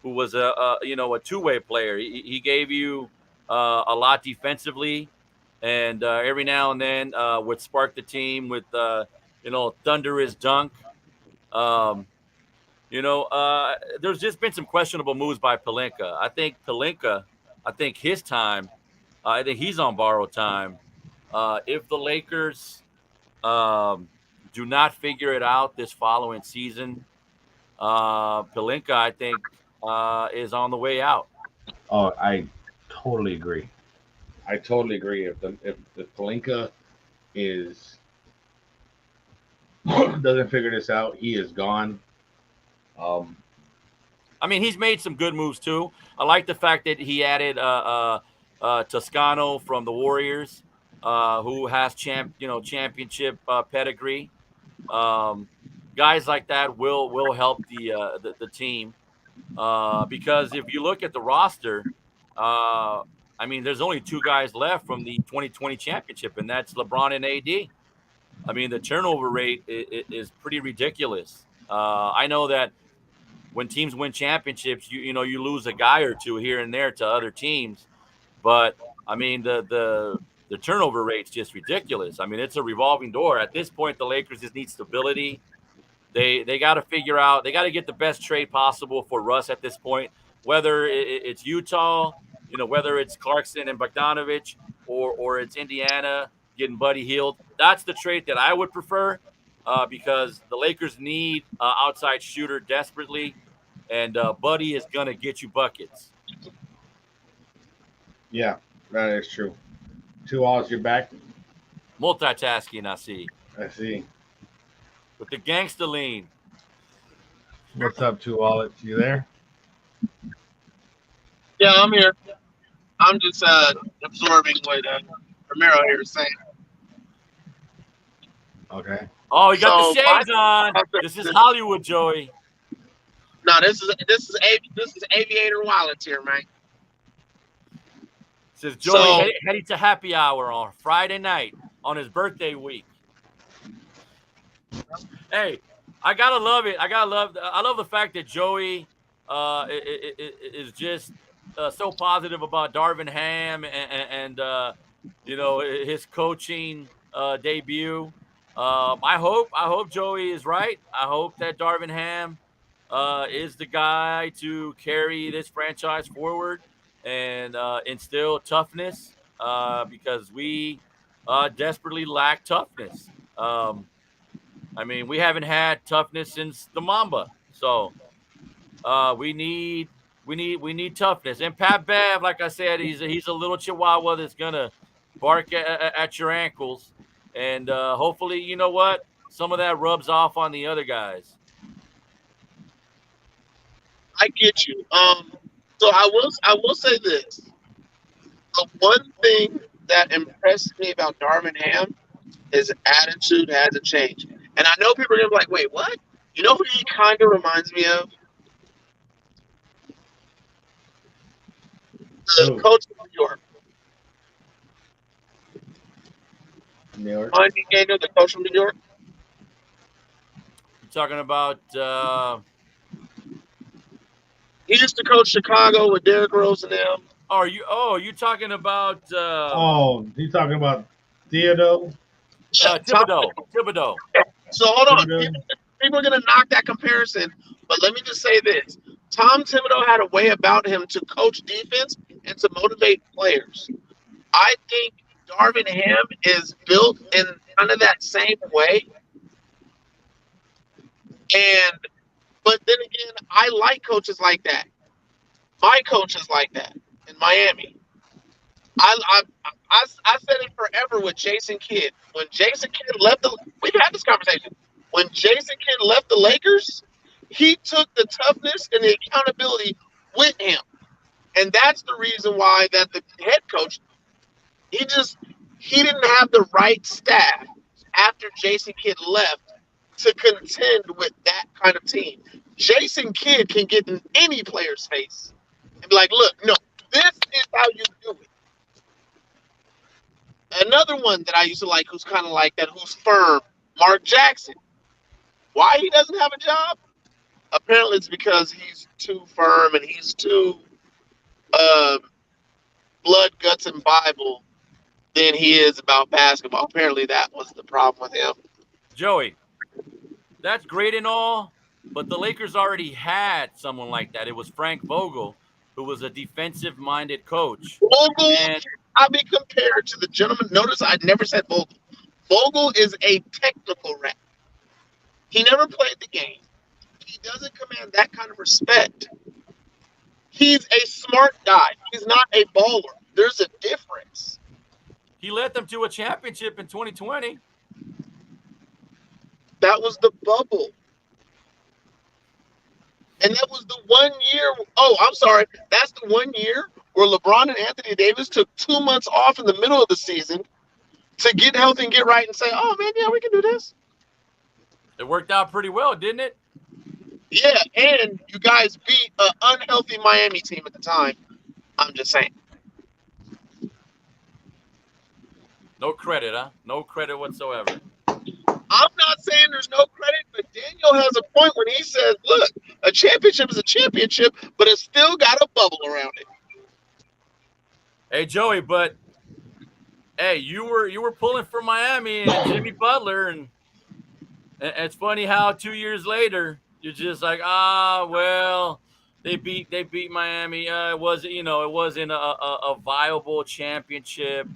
[SPEAKER 3] who was a two-way player. He gave you a lot defensively, and every now and then would spark the team with thunderous dunk. Um, there's just been some questionable moves by Pelinka. I think his time, I think he's on borrowed time. If the Lakers um, do not figure it out this following season, Pelinka, I think, is on the way out.
[SPEAKER 4] Oh, I totally agree.
[SPEAKER 2] I totally agree. If Palinka is doesn't figure this out, he is gone. Um,
[SPEAKER 3] I mean, he's made some good moves too. I like the fact that he added Toscano from the Warriors, who has championship pedigree. Um, Guys like that will help the team because if you look at the roster, I mean, there's only two guys left from the 2020 championship, and that's LeBron and AD. I mean, the turnover rate is pretty ridiculous. I know that when teams win championships, you lose a guy or two here and there to other teams, but I mean the turnover rate's just ridiculous. I mean, it's a revolving door. At this point, the Lakers just need stability. They got to figure out. They got to get the best trade possible for Russ at this point. Whether it's Utah, whether it's Clarkson and Bogdanovich, or it's Indiana getting Buddy Hield. That's the trade that I would prefer because the Lakers need outside shooter desperately, and Buddy is gonna get you buckets.
[SPEAKER 2] yeah, that is true. 2 hours, you're back.
[SPEAKER 3] Multitasking, I see,
[SPEAKER 2] I see.
[SPEAKER 3] with the gangster lean.
[SPEAKER 2] What's up, 2 hours? You there?
[SPEAKER 1] Yeah, I'm here. I'm just absorbing what Romero here is saying.
[SPEAKER 2] Okay.
[SPEAKER 3] Oh, you got
[SPEAKER 1] So
[SPEAKER 3] the shades on. This is Hollywood, Joey.
[SPEAKER 1] no, this is Aviator Wallet here, man.
[SPEAKER 3] Says Joey
[SPEAKER 1] So-
[SPEAKER 3] heading to happy hour on Friday night on his birthday week. Hey, I gotta love it. I love the fact that Joey is just so positive about Darvin Ham and his coaching debut. I hope Joey is right. I hope that Darvin Ham is the guy to carry this franchise forward and instill toughness because we desperately lack toughness. I mean, we haven't had toughness since the Mamba, so we need toughness. And Pat Bev, like I said, he's a little chihuahua that's gonna bark at your ankles, and hopefully, you know what, some of that rubs off on the other guys.
[SPEAKER 1] I get you. So I will say this. The one thing that impressed me about Darvin Ham, his attitude hasn't changed. And I know people are gonna be like, wait, what? You know who he kind of reminds me of? The
[SPEAKER 2] Who?
[SPEAKER 1] coach of New York.
[SPEAKER 2] New York.
[SPEAKER 1] Monty Daniel, the coach from New York.
[SPEAKER 3] You talking about?
[SPEAKER 1] He used to coach Chicago with Derrick Rose and them.
[SPEAKER 3] You talking about
[SPEAKER 2] Oh, he's talking about Theodore.
[SPEAKER 3] Thibodeau?
[SPEAKER 1] So hold on.
[SPEAKER 2] Thibodeau.
[SPEAKER 1] People are gonna knock that comparison, but let me just say this: Tom Thibodeau had a way about him to coach defense and to motivate players. I think Darvin Ham is built in kind of that same way. But then again, I like coaches like that. My coach is like that in Miami. I said it forever with Jason Kidd. When Jason Kidd left we've had this conversation. When Jason Kidd left the Lakers, he took the toughness and the accountability with him. And that's the reason why that the head coach, he didn't have the right staff after Jason Kidd left to contend with that kind of team. Jason Kidd can get in any player's face and be like, look, no,
[SPEAKER 5] This is how you do it. Another one that I used to like, who's kind of like that, who's firm, Mark Jackson. Why he doesn't have a job? Apparently, it's because he's too firm and he's too uh, blood, guts, and Bible than he is about basketball. Apparently, that was the problem with him.
[SPEAKER 3] Joey, that's great and all, but the Lakers already had someone like that. It was Frank Vogel, who was a defensive-minded coach.
[SPEAKER 5] Vogel,
[SPEAKER 3] And
[SPEAKER 5] I'll be compared to the gentleman. Notice I never said Vogel. Vogel is a technical rep. He never played the game. He doesn't command that kind of respect. He's a smart guy. He's not a baller. There's a difference.
[SPEAKER 3] he led them to a championship in 2020.
[SPEAKER 5] That was the bubble. And that was the 1 year. Oh, I'm sorry. That's the 1 year where LeBron and Anthony Davis took 2 months off in the middle of the season to get healthy and get right and say, oh, man, yeah, we can do this.
[SPEAKER 3] It worked out pretty well, didn't it?
[SPEAKER 5] Yeah, and you guys beat an unhealthy Miami team at the time. I'm just saying.
[SPEAKER 3] No credit, huh? No credit whatsoever.
[SPEAKER 5] I'm not saying there's no credit, but Daniel has a point when he says, look, a championship is a championship, but it's still got a bubble around it.
[SPEAKER 3] Hey, Joey, but hey, you were pulling for Miami and Jimmy Butler, and it's funny how 2 years later you're just like, well, they beat Miami. It wasn't a viable championship.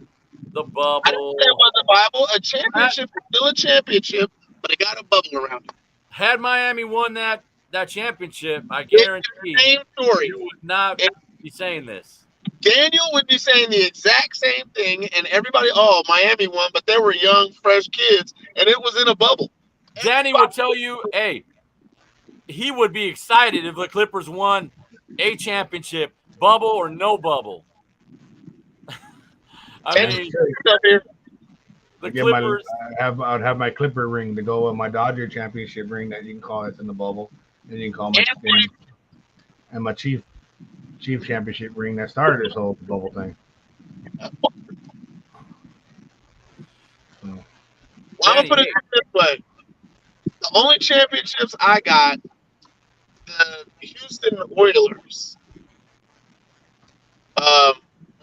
[SPEAKER 3] The bubble.
[SPEAKER 5] I didn't say it wasn't viable. A championship is still a championship, but it got a bubble around it.
[SPEAKER 3] Had Miami won that championship, I guarantee
[SPEAKER 5] Same story.
[SPEAKER 3] you would not be saying this.
[SPEAKER 5] Daniel would be saying the exact same thing, and everybody, oh, Miami won, but they were young, fresh kids, and it was in a bubble.
[SPEAKER 3] Danny would tell you, hey, he would be excited if the Clippers won a championship, bubble or no bubble. I mean, the Clippers.
[SPEAKER 2] I'd have my Clipper ring to go with my Dodger championship ring that you can call it in the bubble, and you can call my Chief championship ring that started this whole bubble thing.
[SPEAKER 5] Well, I'm gonna put it this way: the only championships I got, the Houston Oilers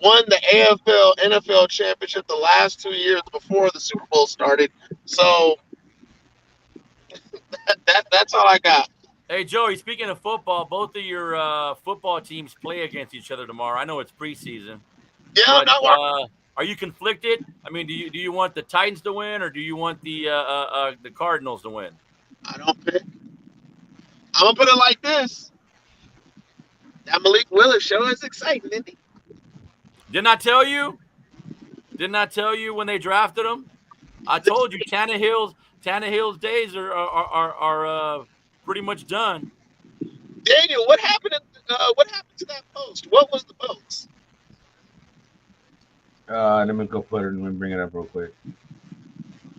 [SPEAKER 5] won the AFL NFL championship the last 2 years before the Super Bowl started. So that's all I got.
[SPEAKER 3] Hey, Joey, speaking of football, both of your football teams play against each other tomorrow. I know it's preseason.
[SPEAKER 5] Yeah,
[SPEAKER 3] but,
[SPEAKER 5] not working.
[SPEAKER 3] are you conflicted? I mean, do you want the Titans to win, or do you want the Cardinals to win?
[SPEAKER 5] I don't pick. I'm gonna put it like this: that Malik Willis show is exciting, isn't he?
[SPEAKER 3] Didn't I tell you? Didn't I tell you when they drafted him? I told you Tannehill's days are pretty much done.
[SPEAKER 5] Daniel, what happened to that post? What was the post?
[SPEAKER 2] Let me go put it and bring it up real quick.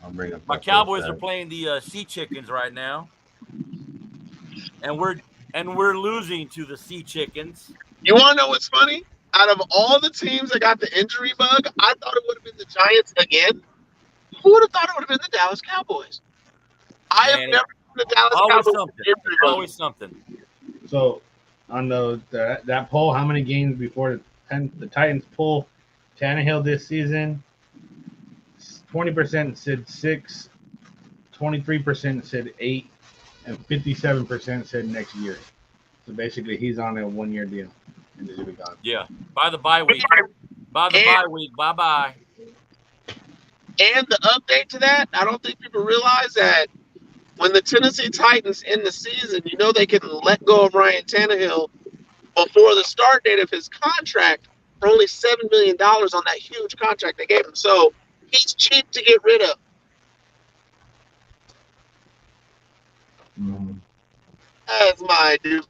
[SPEAKER 2] I'll bring up.
[SPEAKER 3] My Cowboys are playing the Sea Chickens right now, and we're losing to the Sea Chickens.
[SPEAKER 5] You want to know what's funny? Out of all the teams that got the injury bug, I thought it would have been the Giants again. Who would have thought it would have been the Dallas Cowboys? I have never seen the Dallas Cowboys injury bug.
[SPEAKER 3] Always something.
[SPEAKER 2] So, on that poll, how many games before the Titans pull Tannehill this season? 20% said 6, 23% said 8, and 57% said next year. So basically, he's on a 1 year deal. And he'll be gone.
[SPEAKER 3] Yeah, by the bye week. Bye-bye.
[SPEAKER 5] And the update to that, I don't think people realize that when the Tennessee Titans end the season, you know they can let go of Ryan Tannehill before the start date of his contract for only $7 million on that huge contract they gave him. So he's cheap to get rid of.
[SPEAKER 2] Mm-hmm.
[SPEAKER 5] That's my dude.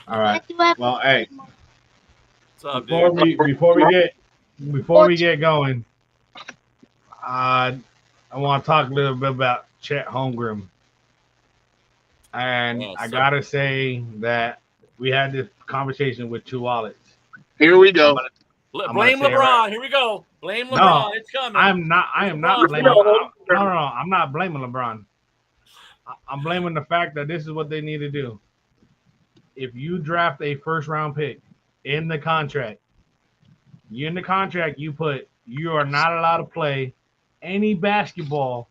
[SPEAKER 2] All right. Well, hey.
[SPEAKER 3] What's up,
[SPEAKER 2] Before we get going, I want to talk a little bit about Chet Holmgren. And
[SPEAKER 3] Man,
[SPEAKER 2] I
[SPEAKER 3] so-
[SPEAKER 2] gotta say that we had this conversation with two wallets.
[SPEAKER 5] Here we go.
[SPEAKER 3] Blame
[SPEAKER 2] gonna say it
[SPEAKER 3] LeBron.
[SPEAKER 2] right.
[SPEAKER 3] Here we go. Blame
[SPEAKER 2] No,
[SPEAKER 3] LeBron. It's coming.
[SPEAKER 2] I am not
[SPEAKER 3] LeBron's
[SPEAKER 2] blaming.
[SPEAKER 3] fault.
[SPEAKER 2] No, I'm not blaming LeBron. I'm blaming the fact that this is what they need to do. If you draft a first round pick in the contract, you put you are not allowed to play any basketball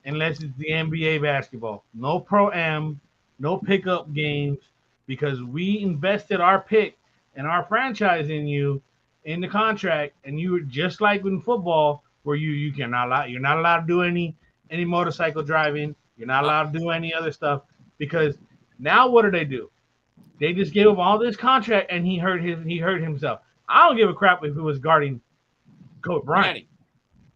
[SPEAKER 2] unless it's the NBA basketball. No pro am, no pickup games, because we invested our pick and our franchise in you in the contract, and you were just like in football where you're not allowed to do any motorcycle driving. You're not allowed to do any other stuff because now what do? They just gave him all this contract and he hurt himself. I don't give a crap if it was guarding Kobe Bryant.
[SPEAKER 3] Danny,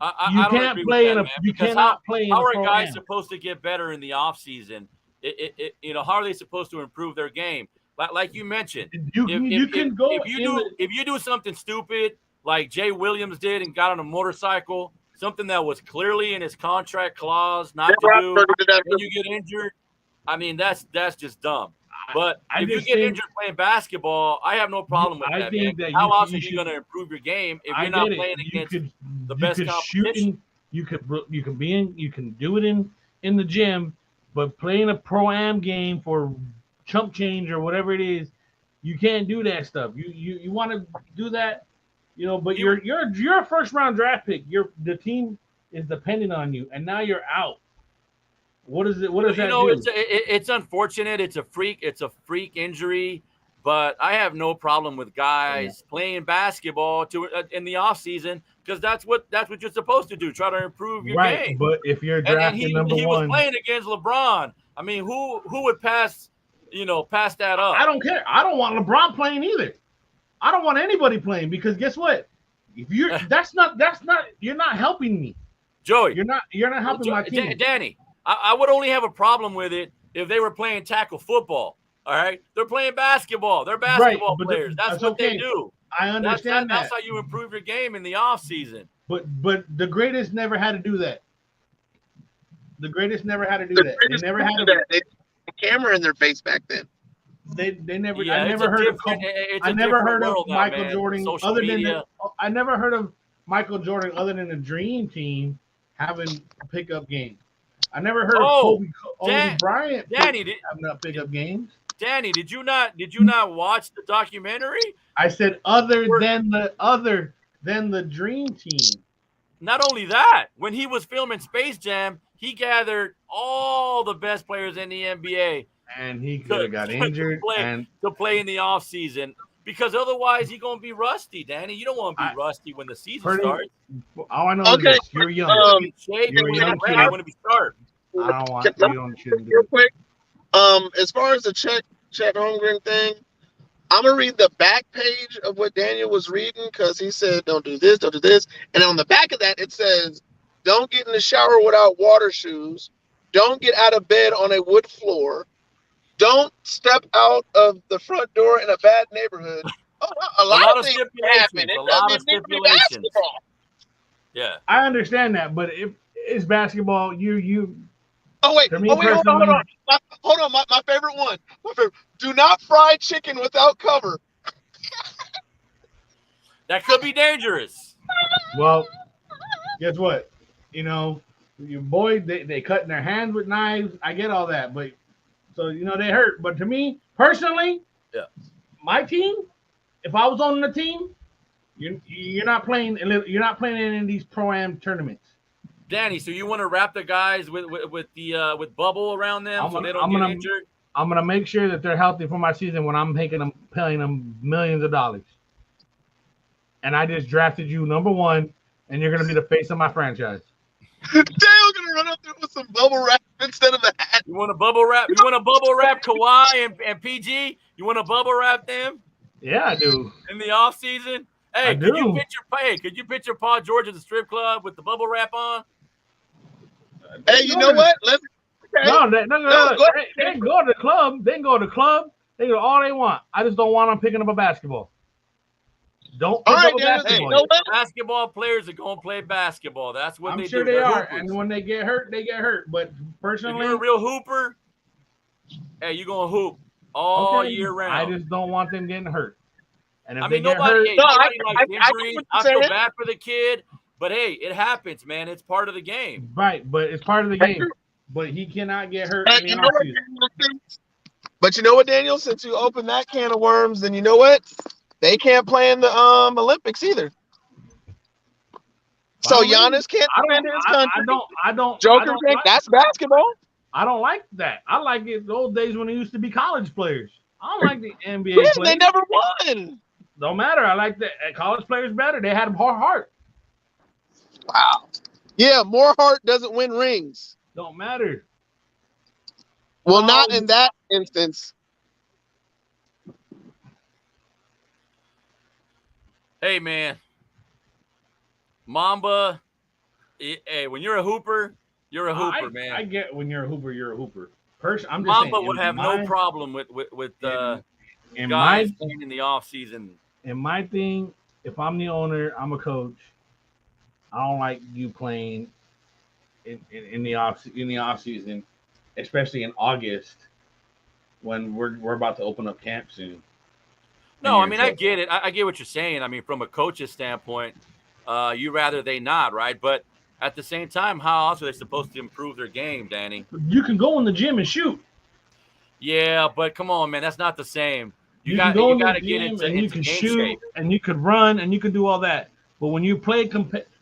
[SPEAKER 3] I
[SPEAKER 2] You
[SPEAKER 3] don't
[SPEAKER 2] can't
[SPEAKER 3] agree
[SPEAKER 2] play
[SPEAKER 3] with
[SPEAKER 2] in
[SPEAKER 3] that,
[SPEAKER 2] a
[SPEAKER 3] man,
[SPEAKER 2] you
[SPEAKER 3] because
[SPEAKER 2] cannot play in
[SPEAKER 3] how
[SPEAKER 2] a
[SPEAKER 3] are
[SPEAKER 2] pro
[SPEAKER 3] guys
[SPEAKER 2] am.
[SPEAKER 3] supposed to get better in the offseason? How are they supposed to improve their game? Like you mentioned, if you do something stupid like Jay Williams did and got on a motorcycle, something that was clearly in his contract clause not to do, and you get injured, I mean that's just dumb. But if you get injured playing basketball, I have no problem with that, man. How else are you going to improve your game if you're not playing against the best competition?
[SPEAKER 2] You can do it in the gym, but playing a pro am game for chump change or whatever it is, you can't do that stuff. You want to do that, but you're a first round draft pick. The team is depending on you, and now you're out. What does that do?
[SPEAKER 3] It's unfortunate. It's a freak injury, but I have no problem with guys playing basketball in the off season because that's what you're supposed to do. Try to improve your game.
[SPEAKER 2] But if you're drafting number one,
[SPEAKER 3] he was playing against LeBron. I mean, who would pass that up?
[SPEAKER 2] I don't care. I don't want LeBron playing either. I don't want anybody playing because guess what? If you're you're not helping me.
[SPEAKER 3] Joey,
[SPEAKER 2] you're not helping my team.
[SPEAKER 3] Danny, I would only have a problem with it if they were playing tackle football. All right, they're playing basketball. They're basketball players. That's what they do.
[SPEAKER 2] I understand
[SPEAKER 3] that's how you improve your game in the off season.
[SPEAKER 2] But the greatest never had to do that. The greatest never had to do that. They never had to.
[SPEAKER 5] They had a camera in their face back then.
[SPEAKER 2] They never.
[SPEAKER 3] Yeah,
[SPEAKER 2] I never heard of Michael Jordan other than I never heard of Michael Jordan other than the Dream Team having a pickup game. I never heard of Kobe Bryant having pickup games.
[SPEAKER 3] Danny, did you not watch the documentary?
[SPEAKER 2] I said other than the Dream Team.
[SPEAKER 3] Not only that, when he was filming Space Jam, he gathered all the best players in the NBA.
[SPEAKER 2] And he could have got injured
[SPEAKER 3] to play in the offseason because otherwise he's going to be rusty, Danny. You don't want to be rusty when the season starts.
[SPEAKER 2] All I know is this. You're young.
[SPEAKER 3] You're young. You want to be sharp.
[SPEAKER 2] I don't want you shouldn't do
[SPEAKER 5] real quick. As far as the Chet Holmgren thing, I'm gonna read the back page of what Daniel was reading because he said, "Don't do this, don't do this," and on the back of that it says, "Don't get in the shower without water shoes. Don't get out of bed on a wood floor. Don't step out of the front door in a bad neighborhood." Oh, a lot of things happen.
[SPEAKER 3] A lot of stipulations. Yeah,
[SPEAKER 2] I understand that, but if it's basketball, you.
[SPEAKER 5] Oh wait! Hold on! My favorite one. Do not fry chicken without cover.
[SPEAKER 3] That could be dangerous.
[SPEAKER 2] Well, guess what? Your boy, they cutting their hands with knives. I get all that, but so they hurt. But to me personally, my team, if I was on the team, you're not playing. You're not playing in these pro-am tournaments.
[SPEAKER 3] Danny, so you want to wrap the guys with bubble around them so they don't get injured?
[SPEAKER 2] I'm gonna make sure that they're healthy for my season when I'm paying them millions of dollars. And I just drafted you number one, and you're gonna be the face of my franchise.
[SPEAKER 5] Dale's gonna run up there with some bubble wrap instead of a hat.
[SPEAKER 3] You want to bubble wrap? You want to bubble wrap Kawhi and PG? You want to bubble wrap them?
[SPEAKER 2] Yeah, I do.
[SPEAKER 3] In the off season? Hey, could you picture Paul George at the strip club with the bubble wrap on?
[SPEAKER 5] Hey, you know what?
[SPEAKER 2] No, they can go to the club. They can go to the club. They can do all they want. I just don't want them picking up a basketball. Don't pick up a basketball.
[SPEAKER 3] Basketball players are going to play basketball. That's what
[SPEAKER 2] I'm
[SPEAKER 3] they
[SPEAKER 2] sure
[SPEAKER 3] do.
[SPEAKER 2] They are. Hoopers. And when they get hurt, they get hurt. But personally,
[SPEAKER 3] if you're a real hooper, Hey, you gonna hoop all
[SPEAKER 4] Okay,
[SPEAKER 3] year
[SPEAKER 4] I
[SPEAKER 3] round.
[SPEAKER 4] just don't want them getting hurt. And if
[SPEAKER 3] I
[SPEAKER 4] they
[SPEAKER 3] mean,
[SPEAKER 4] get hurt,
[SPEAKER 5] No, I,
[SPEAKER 3] nobody likes
[SPEAKER 5] I get
[SPEAKER 3] injuries.
[SPEAKER 5] what
[SPEAKER 3] I
[SPEAKER 5] you're
[SPEAKER 3] feel
[SPEAKER 5] saying.
[SPEAKER 3] bad for the kid, but hey, it happens, man. It's part of the game.
[SPEAKER 4] right? But it's part of the game. But he cannot get hurt in
[SPEAKER 5] But
[SPEAKER 4] the
[SPEAKER 5] you know what,
[SPEAKER 4] offseason.
[SPEAKER 5] Daniel? But you know what, Daniel? Since you opened that can of worms, then you know what? They can't play in the Olympics either. So
[SPEAKER 4] Fine with me.
[SPEAKER 5] Giannis can't
[SPEAKER 4] I
[SPEAKER 5] defend
[SPEAKER 4] don't.
[SPEAKER 5] his country.
[SPEAKER 4] I
[SPEAKER 5] Joker can't.
[SPEAKER 4] like.
[SPEAKER 5] That's basketball.
[SPEAKER 4] I don't like that. I like it those days when it used to be college players. I don't like the
[SPEAKER 5] Yeah,
[SPEAKER 4] NBA
[SPEAKER 5] they
[SPEAKER 4] players.
[SPEAKER 5] never won.
[SPEAKER 4] Don't matter. I like the college players better. They had a heart.
[SPEAKER 5] Wow. Yeah, more heart doesn't win rings.
[SPEAKER 4] Don't matter.
[SPEAKER 5] Well, not in that instance.
[SPEAKER 3] Hey, man, Mamba. Hey, when you're a hooper, you're a hooper, man.
[SPEAKER 4] I get when you're a hooper, you're a hooper. I'm just
[SPEAKER 3] Mamba
[SPEAKER 4] saying,
[SPEAKER 3] would have no problem with
[SPEAKER 4] in
[SPEAKER 3] guys
[SPEAKER 4] my
[SPEAKER 3] playing in the off season.
[SPEAKER 4] in my thing. If I'm the owner, I'm a coach. I don't like you playing in the off season, especially in August when we're about to open up camp soon.
[SPEAKER 3] No, I mean, I get it. I get what you're saying. I mean, from a coach's standpoint, you rather they not, right? But at the same time, how else are they supposed to improve their game, Danny?
[SPEAKER 4] You can go in the gym and shoot.
[SPEAKER 3] Yeah, but come on, man, that's not the same. You
[SPEAKER 4] can go in
[SPEAKER 3] got
[SPEAKER 4] the
[SPEAKER 3] to get
[SPEAKER 4] gym
[SPEAKER 3] into,
[SPEAKER 4] and you
[SPEAKER 3] into
[SPEAKER 4] can
[SPEAKER 3] game
[SPEAKER 4] shoot
[SPEAKER 3] shape.
[SPEAKER 4] and you could run and you can do all that. But when you play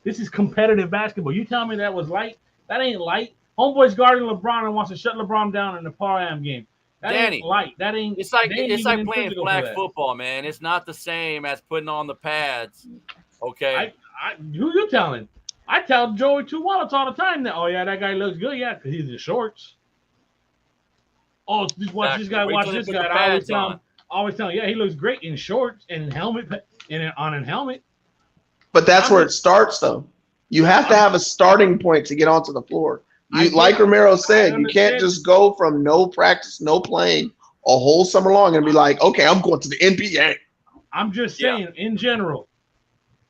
[SPEAKER 4] this is competitive basketball. You tell me that was light? That ain't light. Homeboy's guarding LeBron and wants to shut LeBron down in the Par-Am game. That
[SPEAKER 3] Danny,
[SPEAKER 4] ain't light. That ain't.
[SPEAKER 3] It's like
[SPEAKER 4] they ain't even in
[SPEAKER 3] playing
[SPEAKER 4] physical for
[SPEAKER 3] flag
[SPEAKER 4] that.
[SPEAKER 3] football, man. It's not the same as putting on the pads. Okay.
[SPEAKER 4] Who you telling? I tell Joey Two Wallets all the time that. Oh yeah, that guy looks good. Yeah, because he's in shorts. Oh, just watch this guy.
[SPEAKER 3] Wait
[SPEAKER 4] Watch
[SPEAKER 3] till they
[SPEAKER 4] this
[SPEAKER 3] put
[SPEAKER 4] guy.
[SPEAKER 3] the
[SPEAKER 4] I
[SPEAKER 3] pads on.
[SPEAKER 4] always tell him. Yeah, he looks great in shorts and helmet on a helmet.
[SPEAKER 1] But that's where it starts, though. You have to have a starting point to get onto the floor. Like Romero said, you can't just go from no practice, no playing a whole summer long and be like, okay, I'm going to the NBA.
[SPEAKER 4] I'm just saying, in general,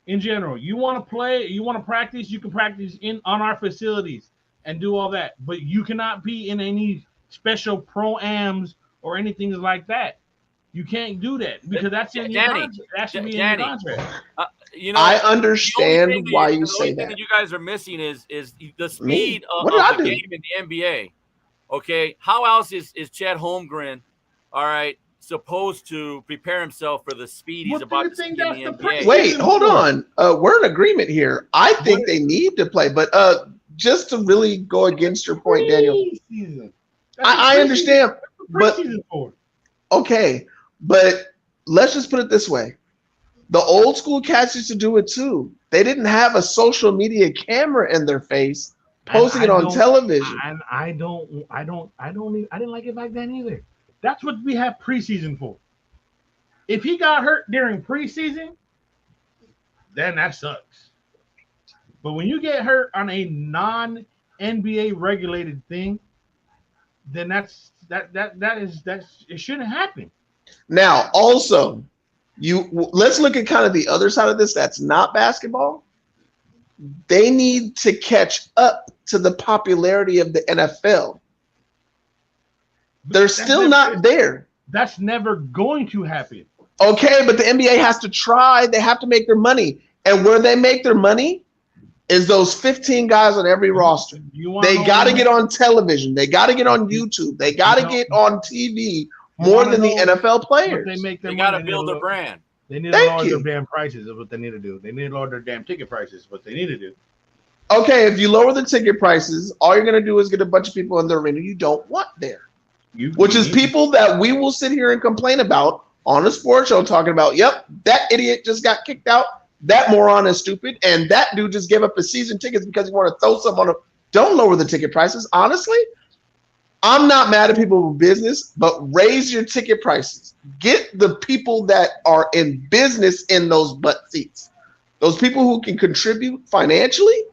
[SPEAKER 4] you want to play, you want to practice, you can practice on our facilities and do all that. But you cannot be in any special pro-ams or anything like that. You can't do that because that's in your contract. That should be in your contract.
[SPEAKER 3] You know,
[SPEAKER 1] I understand why you say
[SPEAKER 3] that.
[SPEAKER 1] that.
[SPEAKER 3] You guys are missing is the speed
[SPEAKER 1] Me?
[SPEAKER 3] of
[SPEAKER 1] What did I
[SPEAKER 3] the
[SPEAKER 1] do?
[SPEAKER 3] game in the NBA. Okay, how else is Chet Holmgren, all right, supposed to prepare himself for the speed he's about to see in the NBA?
[SPEAKER 1] Wait, hold on. We're in agreement here. I think they need to play, but just to really go against your point, Daniel, I understand, but okay, but let's just put it this way. The old school cats used to do it too. They didn't have a social media camera in their face, posting it on television.
[SPEAKER 4] And I didn't like it back then either. That's what we have preseason for. If he got hurt during preseason, then that sucks. But when you get hurt on a non-NBA regulated thing, then it shouldn't happen.
[SPEAKER 1] Now, also, let's look at kind of the other side of this. That's not basketball. They need to catch up to the popularity of the NFL. They're still not there.
[SPEAKER 4] That's never going to happen.
[SPEAKER 1] Okay, but the NBA has to try. They have to make their money. And where they make their money is those 15 guys on every roster. They got to get on television. They got to get on YouTube. They got to get on TV more than the NFL players.
[SPEAKER 4] They
[SPEAKER 3] got to build their brand.
[SPEAKER 4] They need to lower their damn prices. Is what they need to do. They need to lower their damn ticket prices. Is what they need to do.
[SPEAKER 1] Okay, if you lower the ticket prices, all you're going to do is get a bunch of people in the arena you don't want there. Which is people that we will sit here and complain about on a sports show talking about, yep, that idiot just got kicked out. That moron is stupid. And that dude just gave up his season tickets because he wanted to throw some on him. Don't lower the ticket prices. Honestly, I'm not mad at people with business, but raise your ticket prices. Get the people that are in business in those butt seats. Those people who can contribute financially,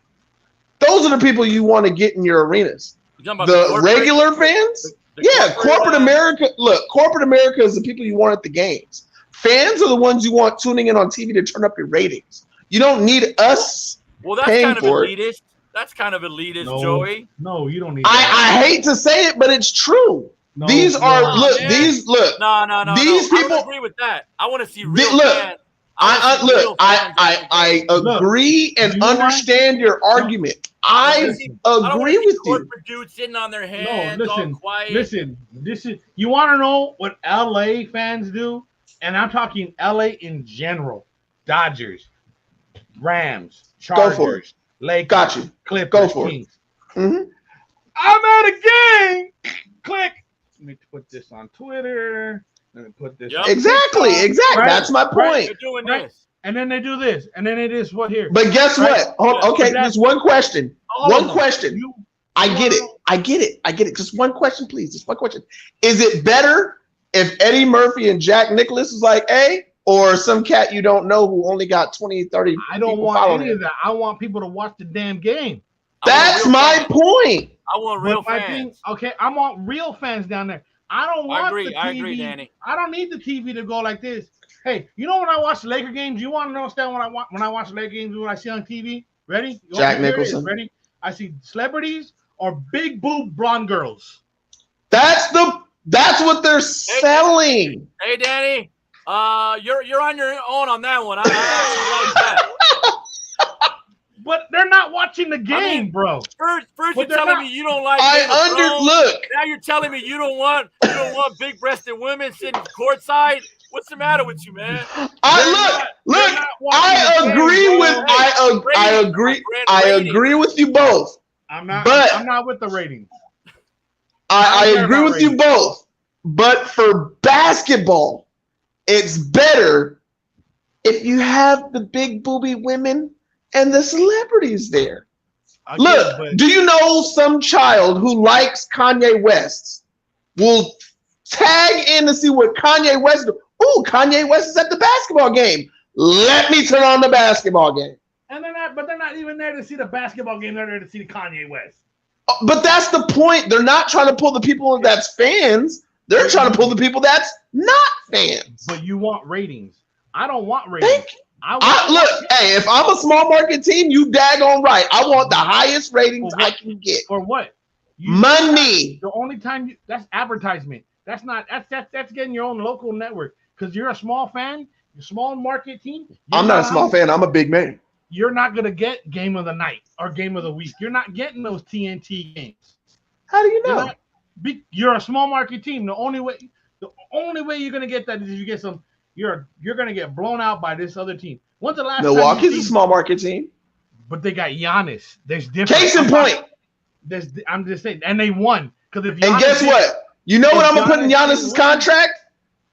[SPEAKER 1] those are the people you want to get in your arenas. The regular fans? Yeah, corporate America. Look, corporate America is the people you want at the games. Fans are the ones you want tuning in on TV to turn up your ratings. You don't need us paying for it.
[SPEAKER 3] That's kind of elitist, Joey.
[SPEAKER 4] No, you don't need
[SPEAKER 1] I hate to say it, but it's true.
[SPEAKER 4] No,
[SPEAKER 1] these
[SPEAKER 4] no,
[SPEAKER 1] are
[SPEAKER 3] no,
[SPEAKER 1] look.
[SPEAKER 3] man.
[SPEAKER 1] These look.
[SPEAKER 3] No.
[SPEAKER 1] These
[SPEAKER 3] I
[SPEAKER 1] people.
[SPEAKER 3] don't agree with that. I want to see real
[SPEAKER 1] Look,
[SPEAKER 3] fans. I wanna see real
[SPEAKER 1] look.
[SPEAKER 3] fans at the
[SPEAKER 1] I
[SPEAKER 3] game.
[SPEAKER 1] agree and
[SPEAKER 4] you know why?
[SPEAKER 1] understand your argument. I
[SPEAKER 4] Listen.
[SPEAKER 3] I don't want
[SPEAKER 1] agree
[SPEAKER 3] to see
[SPEAKER 1] with you.
[SPEAKER 3] corporate dudes sitting on their
[SPEAKER 4] No,
[SPEAKER 3] hands, all quiet.
[SPEAKER 4] listen. This is you want to know what LA fans do, and I'm talking LA in general. Dodgers, Rams,
[SPEAKER 1] Go for
[SPEAKER 4] Chargers, Lakers,
[SPEAKER 1] Got you.
[SPEAKER 4] Clippers,
[SPEAKER 1] Go for it.
[SPEAKER 4] Kings.
[SPEAKER 1] Mhm.
[SPEAKER 4] I'm at a game. Click. Let me put this on Twitter. Let me put this.
[SPEAKER 3] Yep.
[SPEAKER 4] on
[SPEAKER 1] Exactly.
[SPEAKER 4] TikTok.
[SPEAKER 1] Exactly.
[SPEAKER 4] Right,
[SPEAKER 1] That's my point.
[SPEAKER 3] They're doing
[SPEAKER 4] Right.
[SPEAKER 3] this.
[SPEAKER 4] And then they do this, and then it is what here.
[SPEAKER 1] But guess
[SPEAKER 4] Right.
[SPEAKER 1] what? Oh,
[SPEAKER 3] Yeah.
[SPEAKER 1] okay,
[SPEAKER 4] But
[SPEAKER 1] just one question.
[SPEAKER 4] All of
[SPEAKER 1] One
[SPEAKER 4] them.
[SPEAKER 1] question.
[SPEAKER 4] You-
[SPEAKER 1] I get it. I get it. I get it. Just one question, please. Just one question. Is it better if Eddie Murphy and Jack Nicklaus is like, hey, or some cat you don't know who only got 20, 30
[SPEAKER 4] I don't
[SPEAKER 1] people
[SPEAKER 4] want
[SPEAKER 1] following
[SPEAKER 4] any
[SPEAKER 1] him?
[SPEAKER 4] of that. I want people to watch the damn game.
[SPEAKER 1] That's
[SPEAKER 3] I want real
[SPEAKER 1] my
[SPEAKER 3] fans.
[SPEAKER 1] point.
[SPEAKER 3] I want real
[SPEAKER 4] But my
[SPEAKER 3] fans.
[SPEAKER 4] thing, okay, I want real fans down there. I don't want
[SPEAKER 3] I agree.
[SPEAKER 4] the TV.
[SPEAKER 3] I agree, Danny.
[SPEAKER 4] I don't need the TV to go like this. Hey, you know when I watch Laker games, you want to understand when I watch Laker games, what I see on TV? Ready? You
[SPEAKER 1] Jack
[SPEAKER 4] want to hear this?
[SPEAKER 1] Nicholson.
[SPEAKER 4] Ready? I see celebrities or big boob blonde girls.
[SPEAKER 1] That's what they're selling.
[SPEAKER 3] Hey, Danny, you're on your own on that one. I actually like that.
[SPEAKER 4] But they're not watching the game,
[SPEAKER 3] I mean,
[SPEAKER 4] bro.
[SPEAKER 3] First
[SPEAKER 4] But
[SPEAKER 3] you're
[SPEAKER 4] they're
[SPEAKER 3] telling
[SPEAKER 4] not-
[SPEAKER 3] me you don't like Game of Thrones.
[SPEAKER 1] Look.
[SPEAKER 3] Now you're telling me you don't want big-breasted women sitting courtside. What's the matter with you, man?
[SPEAKER 4] They're not watching
[SPEAKER 1] I
[SPEAKER 4] the game,
[SPEAKER 1] agree
[SPEAKER 4] bro.
[SPEAKER 1] with I agree with you both.
[SPEAKER 4] I'm not with the ratings.
[SPEAKER 1] I
[SPEAKER 4] don't care
[SPEAKER 1] agree
[SPEAKER 4] about
[SPEAKER 1] with you
[SPEAKER 4] ratings.
[SPEAKER 1] both. But for basketball, it's better if you have the big booby women and the celebrities there.
[SPEAKER 4] Again,
[SPEAKER 1] Look,
[SPEAKER 4] but-
[SPEAKER 1] do you know some child who likes Kanye West will tag in to see what Kanye West do? Ooh, Kanye West is at the basketball game. Let me turn on the basketball game.
[SPEAKER 4] And they're not even there to see the basketball game. They're there to see the Kanye West.
[SPEAKER 1] But that's the point. They're not trying to pull the people that's fans. They're trying to pull the people that's not fans.
[SPEAKER 4] But you want ratings. I don't want ratings.
[SPEAKER 1] Thank you. Look, hey, if I'm a small market team, you daggone right. I want the highest ratings I can get.
[SPEAKER 4] For what?
[SPEAKER 1] Money.
[SPEAKER 4] The only time that's advertisement. That's getting your own local network. Because you're a small fan, you're a small market team.
[SPEAKER 1] I'm not a small fan. I'm a big man.
[SPEAKER 4] You're not gonna get game of the night or game of the week. You're not getting those TNT games.
[SPEAKER 1] How do you know?
[SPEAKER 4] You're a small market team. The only way you're gonna get that is if you get some. You're gonna get blown out by this other team. When's the last time
[SPEAKER 1] Milwaukee's a small market team.
[SPEAKER 4] But they got Giannis. There's different.
[SPEAKER 1] Case in point.
[SPEAKER 4] I'm just saying, and they won because if.
[SPEAKER 1] And guess what? You know what I'm gonna put in Giannis's contract?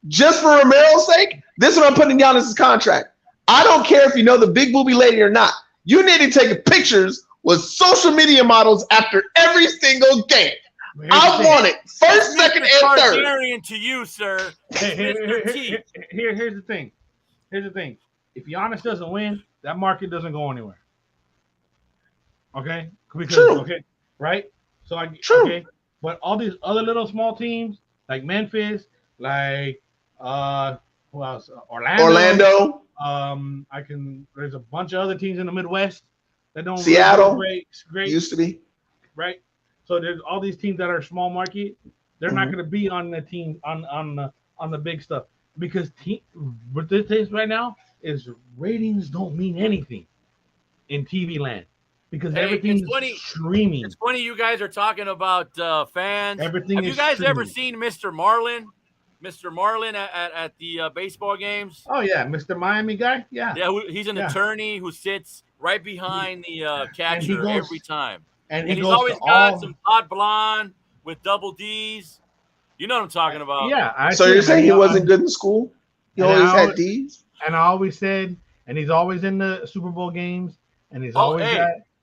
[SPEAKER 1] Just for Romero's sake, this is what I'm putting in Giannis's contract. I don't care if you know the big booby lady or not. You need to take pictures with social media models after every single game. I want it first, second, and third.
[SPEAKER 3] Targaryen to you, sir.
[SPEAKER 4] Here's the thing. Here's the thing. If Giannis doesn't win, that market doesn't go anywhere. Okay?
[SPEAKER 1] True.
[SPEAKER 4] Okay. Right? So
[SPEAKER 1] True.
[SPEAKER 4] Okay. But all these other little small teams, like Memphis, like who else? Orlando. There's a bunch of other teams in the Midwest that don't
[SPEAKER 1] Seattle.
[SPEAKER 4] Great.
[SPEAKER 1] Used to be.
[SPEAKER 4] Right? So there's all these teams that are small market. They're not going to be on the team on the big stuff because what this is right now is ratings don't mean anything in TV land because everything's streaming.
[SPEAKER 3] It's funny you guys are talking about fans.
[SPEAKER 4] Everything.
[SPEAKER 3] Have you guys ever seen Mr. Marlin? Mr. Marlin at the baseball games?
[SPEAKER 4] Oh yeah, Mr. Miami guy. Yeah.
[SPEAKER 3] Yeah, he's an attorney who sits right behind the catcher every time.
[SPEAKER 4] And
[SPEAKER 3] he's always got some hot blonde with double D's. You know what I'm talking about.
[SPEAKER 4] Yeah.
[SPEAKER 1] So you're saying he wasn't good in school? He always had D's?
[SPEAKER 4] And I always said, and he's always in the Super Bowl games, and he's always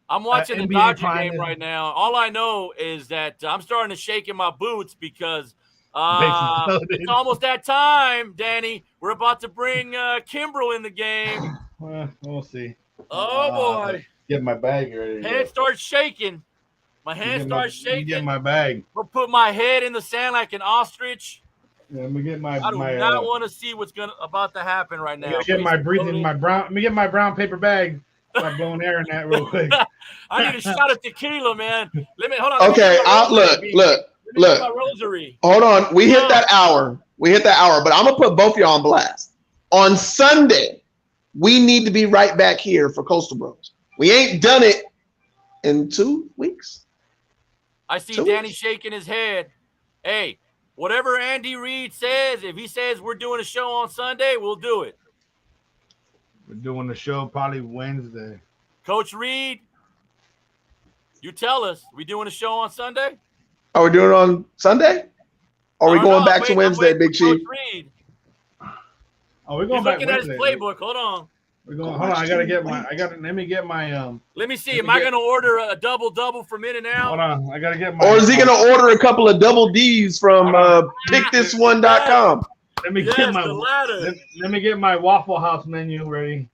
[SPEAKER 3] I'm watching the
[SPEAKER 4] NBA
[SPEAKER 3] Dodger
[SPEAKER 4] finals.
[SPEAKER 3] game right now. All I know is that I'm starting to shake in my boots because it's almost that time, Danny. We're about to bring Kimbrel in the game.
[SPEAKER 4] Well, we'll see.
[SPEAKER 3] Oh, boy.
[SPEAKER 4] Get my bag ready.
[SPEAKER 3] Hand starts shaking. My hand starts shaking.
[SPEAKER 4] Get my bag.
[SPEAKER 3] I'll put my head in the sand like an ostrich.
[SPEAKER 4] Yeah, let me get my.
[SPEAKER 3] I do not want to see what's about to happen right now.
[SPEAKER 4] Let me get my brown paper bag. I'm blowing air in that real quick.
[SPEAKER 3] I need a shot of tequila, man. Hold on.
[SPEAKER 1] Okay, look. look.
[SPEAKER 3] My rosary.
[SPEAKER 1] Hold on. We hit that hour. But I'm gonna put both of y'all on blast. On Sunday, we need to be right back here for Coastal Bros. We ain't done it in 2 weeks.
[SPEAKER 3] I see Danny shaking his head. Hey, whatever Andy Reid says, if he says we're doing a show on Sunday, we'll do it.
[SPEAKER 4] We're doing the show probably Wednesday.
[SPEAKER 3] Coach Reid, you tell us. We doing a show on Sunday?
[SPEAKER 1] Are we doing it on Sunday? Or are we going back to Wednesday, Big Chief?
[SPEAKER 4] Oh, we're going back
[SPEAKER 3] looking
[SPEAKER 4] Wednesday.
[SPEAKER 3] At his playbook. Hold on.
[SPEAKER 4] Hold on. Let me get my.
[SPEAKER 3] Let me see. Am I going to order a double from In-N-Out?
[SPEAKER 4] Hold on. I got to get my.
[SPEAKER 1] Or is he going to order a couple of double D's from pickthisone.com?
[SPEAKER 4] Let me get my. Let me get my Waffle House menu ready.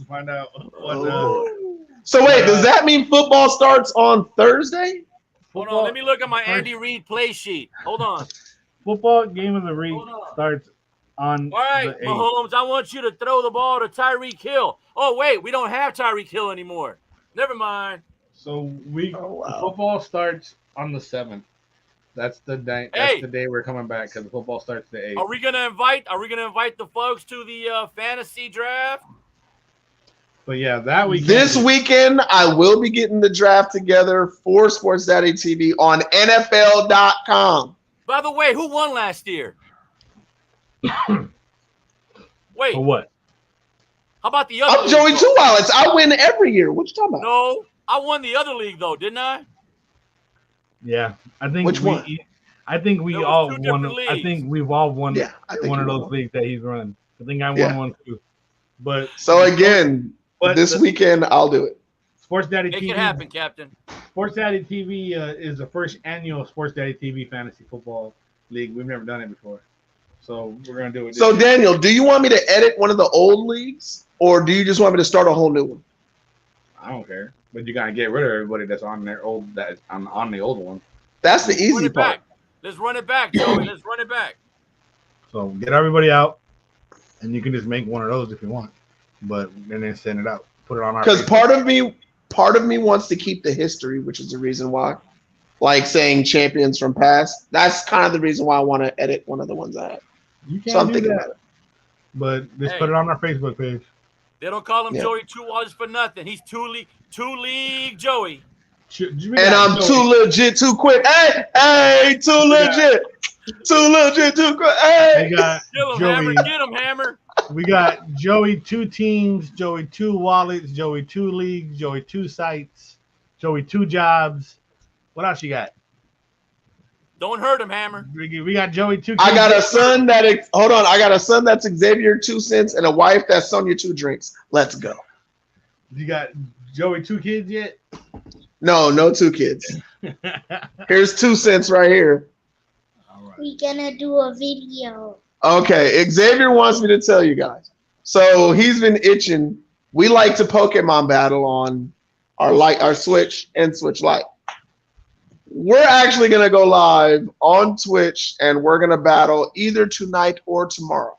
[SPEAKER 4] Find out what.
[SPEAKER 1] So wait, does that mean football starts on Thursday?
[SPEAKER 3] Hold on. Let me look at my Andy Reid play sheet. Hold on.
[SPEAKER 4] Football game of the week starts on.
[SPEAKER 3] All right, Mahomes, I want you to throw the ball to Tyreek Hill. Oh, wait, we don't have Tyreek Hill anymore. Never mind.
[SPEAKER 4] So football starts on the 7th. That's the day. That's the day we're coming back because the football starts the 8th.
[SPEAKER 3] Are we gonna invite the folks to the fantasy draft?
[SPEAKER 4] But yeah, that weekend.
[SPEAKER 1] This weekend, I will be getting the draft together for Sports Daddy TV on NFL.com.
[SPEAKER 3] By the way, who won last year? Wait.
[SPEAKER 4] For what?
[SPEAKER 3] How about the other?
[SPEAKER 1] I'm Joey Two Wallets. I win every year. What you talking about?
[SPEAKER 3] No, I won the other league though, didn't I?
[SPEAKER 4] Yeah, I think.
[SPEAKER 1] Which one?
[SPEAKER 4] I think we all won.
[SPEAKER 3] Leagues.
[SPEAKER 4] I think we've all won one of those leagues that he's run. I think I won one too. But
[SPEAKER 1] so again, this weekend I'll do it.
[SPEAKER 4] Sports Daddy
[SPEAKER 3] Make
[SPEAKER 4] TV.
[SPEAKER 3] Make it happen, Captain.
[SPEAKER 4] Sports Daddy TV is the first annual Sports Daddy TV fantasy football league. We've never done it before, so we're gonna do it.
[SPEAKER 1] So Daniel, do you want me to edit one of the old leagues, or do you just want me to start a whole new one?
[SPEAKER 2] I don't care, but you gotta get rid of everybody that's on their old on the old one.
[SPEAKER 1] That's the easy part.
[SPEAKER 3] Let's run it back, Joey. Let's run it back.
[SPEAKER 4] So get everybody out, and you can just make one of those if you want, but then send it out. Put it on our.
[SPEAKER 1] Because part of me wants to keep the history, which is the reason why, like saying champions from past. That's kind of the reason why I want to edit one of the ones I have.
[SPEAKER 4] You can't
[SPEAKER 1] so I'm
[SPEAKER 4] do
[SPEAKER 1] thinking
[SPEAKER 4] that.
[SPEAKER 1] about it.
[SPEAKER 4] But just put it on our Facebook page.
[SPEAKER 3] They don't call him Joey Two Wallets for nothing. He's two league Joey.
[SPEAKER 1] And I'm too legit, too quick. Hey, too legit, too quick. Hey,
[SPEAKER 4] we got
[SPEAKER 3] Get him,
[SPEAKER 4] Joey.
[SPEAKER 3] Hammer. Get him, Hammer.
[SPEAKER 4] We got Joey 2 teams, Joey 2 wallets, Joey 2 leagues, Joey 2 sites, Joey 2 jobs. What else you got?
[SPEAKER 3] Don't hurt him, Hammer.
[SPEAKER 4] We got Joey 2.
[SPEAKER 1] I got a son I got a son that's Xavier 2 cents and a wife that's Sonia 2 drinks. Let's go.
[SPEAKER 4] You got Joey 2 kids yet?
[SPEAKER 1] No 2 kids. Here's 2 cents right here.
[SPEAKER 4] All right.
[SPEAKER 6] We're gonna do a video.
[SPEAKER 1] Okay, Xavier wants me to tell you guys. So he's been itching. We like to Pokemon battle on our Switch and Switch Lite. We're actually gonna go live on Twitch and we're gonna battle either tonight or tomorrow.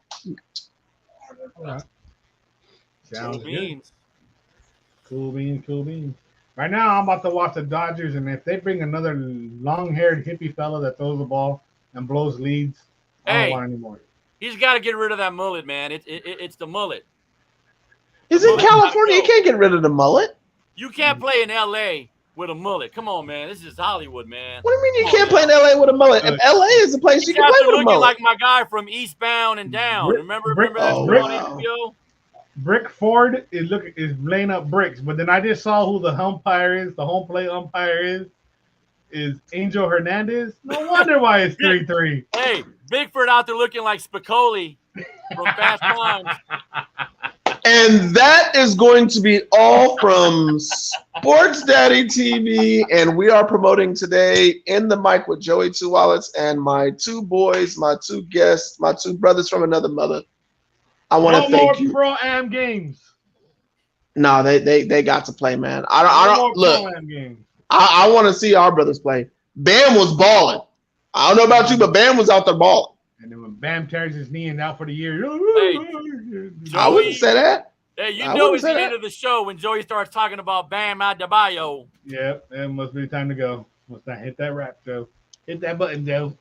[SPEAKER 4] All right.
[SPEAKER 3] Sounds good.
[SPEAKER 4] Cool beans. Right now, I'm about to watch the Dodgers, and if they bring another long-haired hippie fella that throws the ball and blows leads, I don't want anymore.
[SPEAKER 3] He's got to get rid of that mullet, man. It's the mullet.
[SPEAKER 1] Is in California? You can't get rid of the mullet.
[SPEAKER 3] You can't play in L.A. with a mullet. Come on, man. This is Hollywood, man.
[SPEAKER 1] What do you mean you can't play in L.A. with a mullet? If L.A. is a place you can play with a mullet.
[SPEAKER 3] Like my guy from Eastbound and Down. Remember that show on HBO?
[SPEAKER 4] Brick Ford is laying up bricks, but then I just saw who the umpire is. The home plate umpire is Angel Hernandez. No wonder why it's 3-3.
[SPEAKER 3] Hey, Bigford out there looking like Spicoli from Fast Times.
[SPEAKER 1] And that is going to be all from Sports Daddy TV, and we are promoting today In the Mic with Joey Two Wallets and my 2 boys, my 2 guests, my 2 brothers from another mother. I want to thank you.
[SPEAKER 4] No more Pro-Am games.
[SPEAKER 1] No, they got to play, man. I don't look.
[SPEAKER 4] Pro-Am games.
[SPEAKER 1] I want to see our brothers play. Bam was balling. I don't know about you, but Bam was out there balling.
[SPEAKER 4] And then when Bam tears his knee and out for the year,
[SPEAKER 3] Hey,
[SPEAKER 1] I wouldn't say that.
[SPEAKER 3] Hey, you know it's the end of the show when Joey starts talking about Bam Adebayo.
[SPEAKER 4] Yep, it must be time to go. Must not hit that rap, Joe. Hit that button, Joe.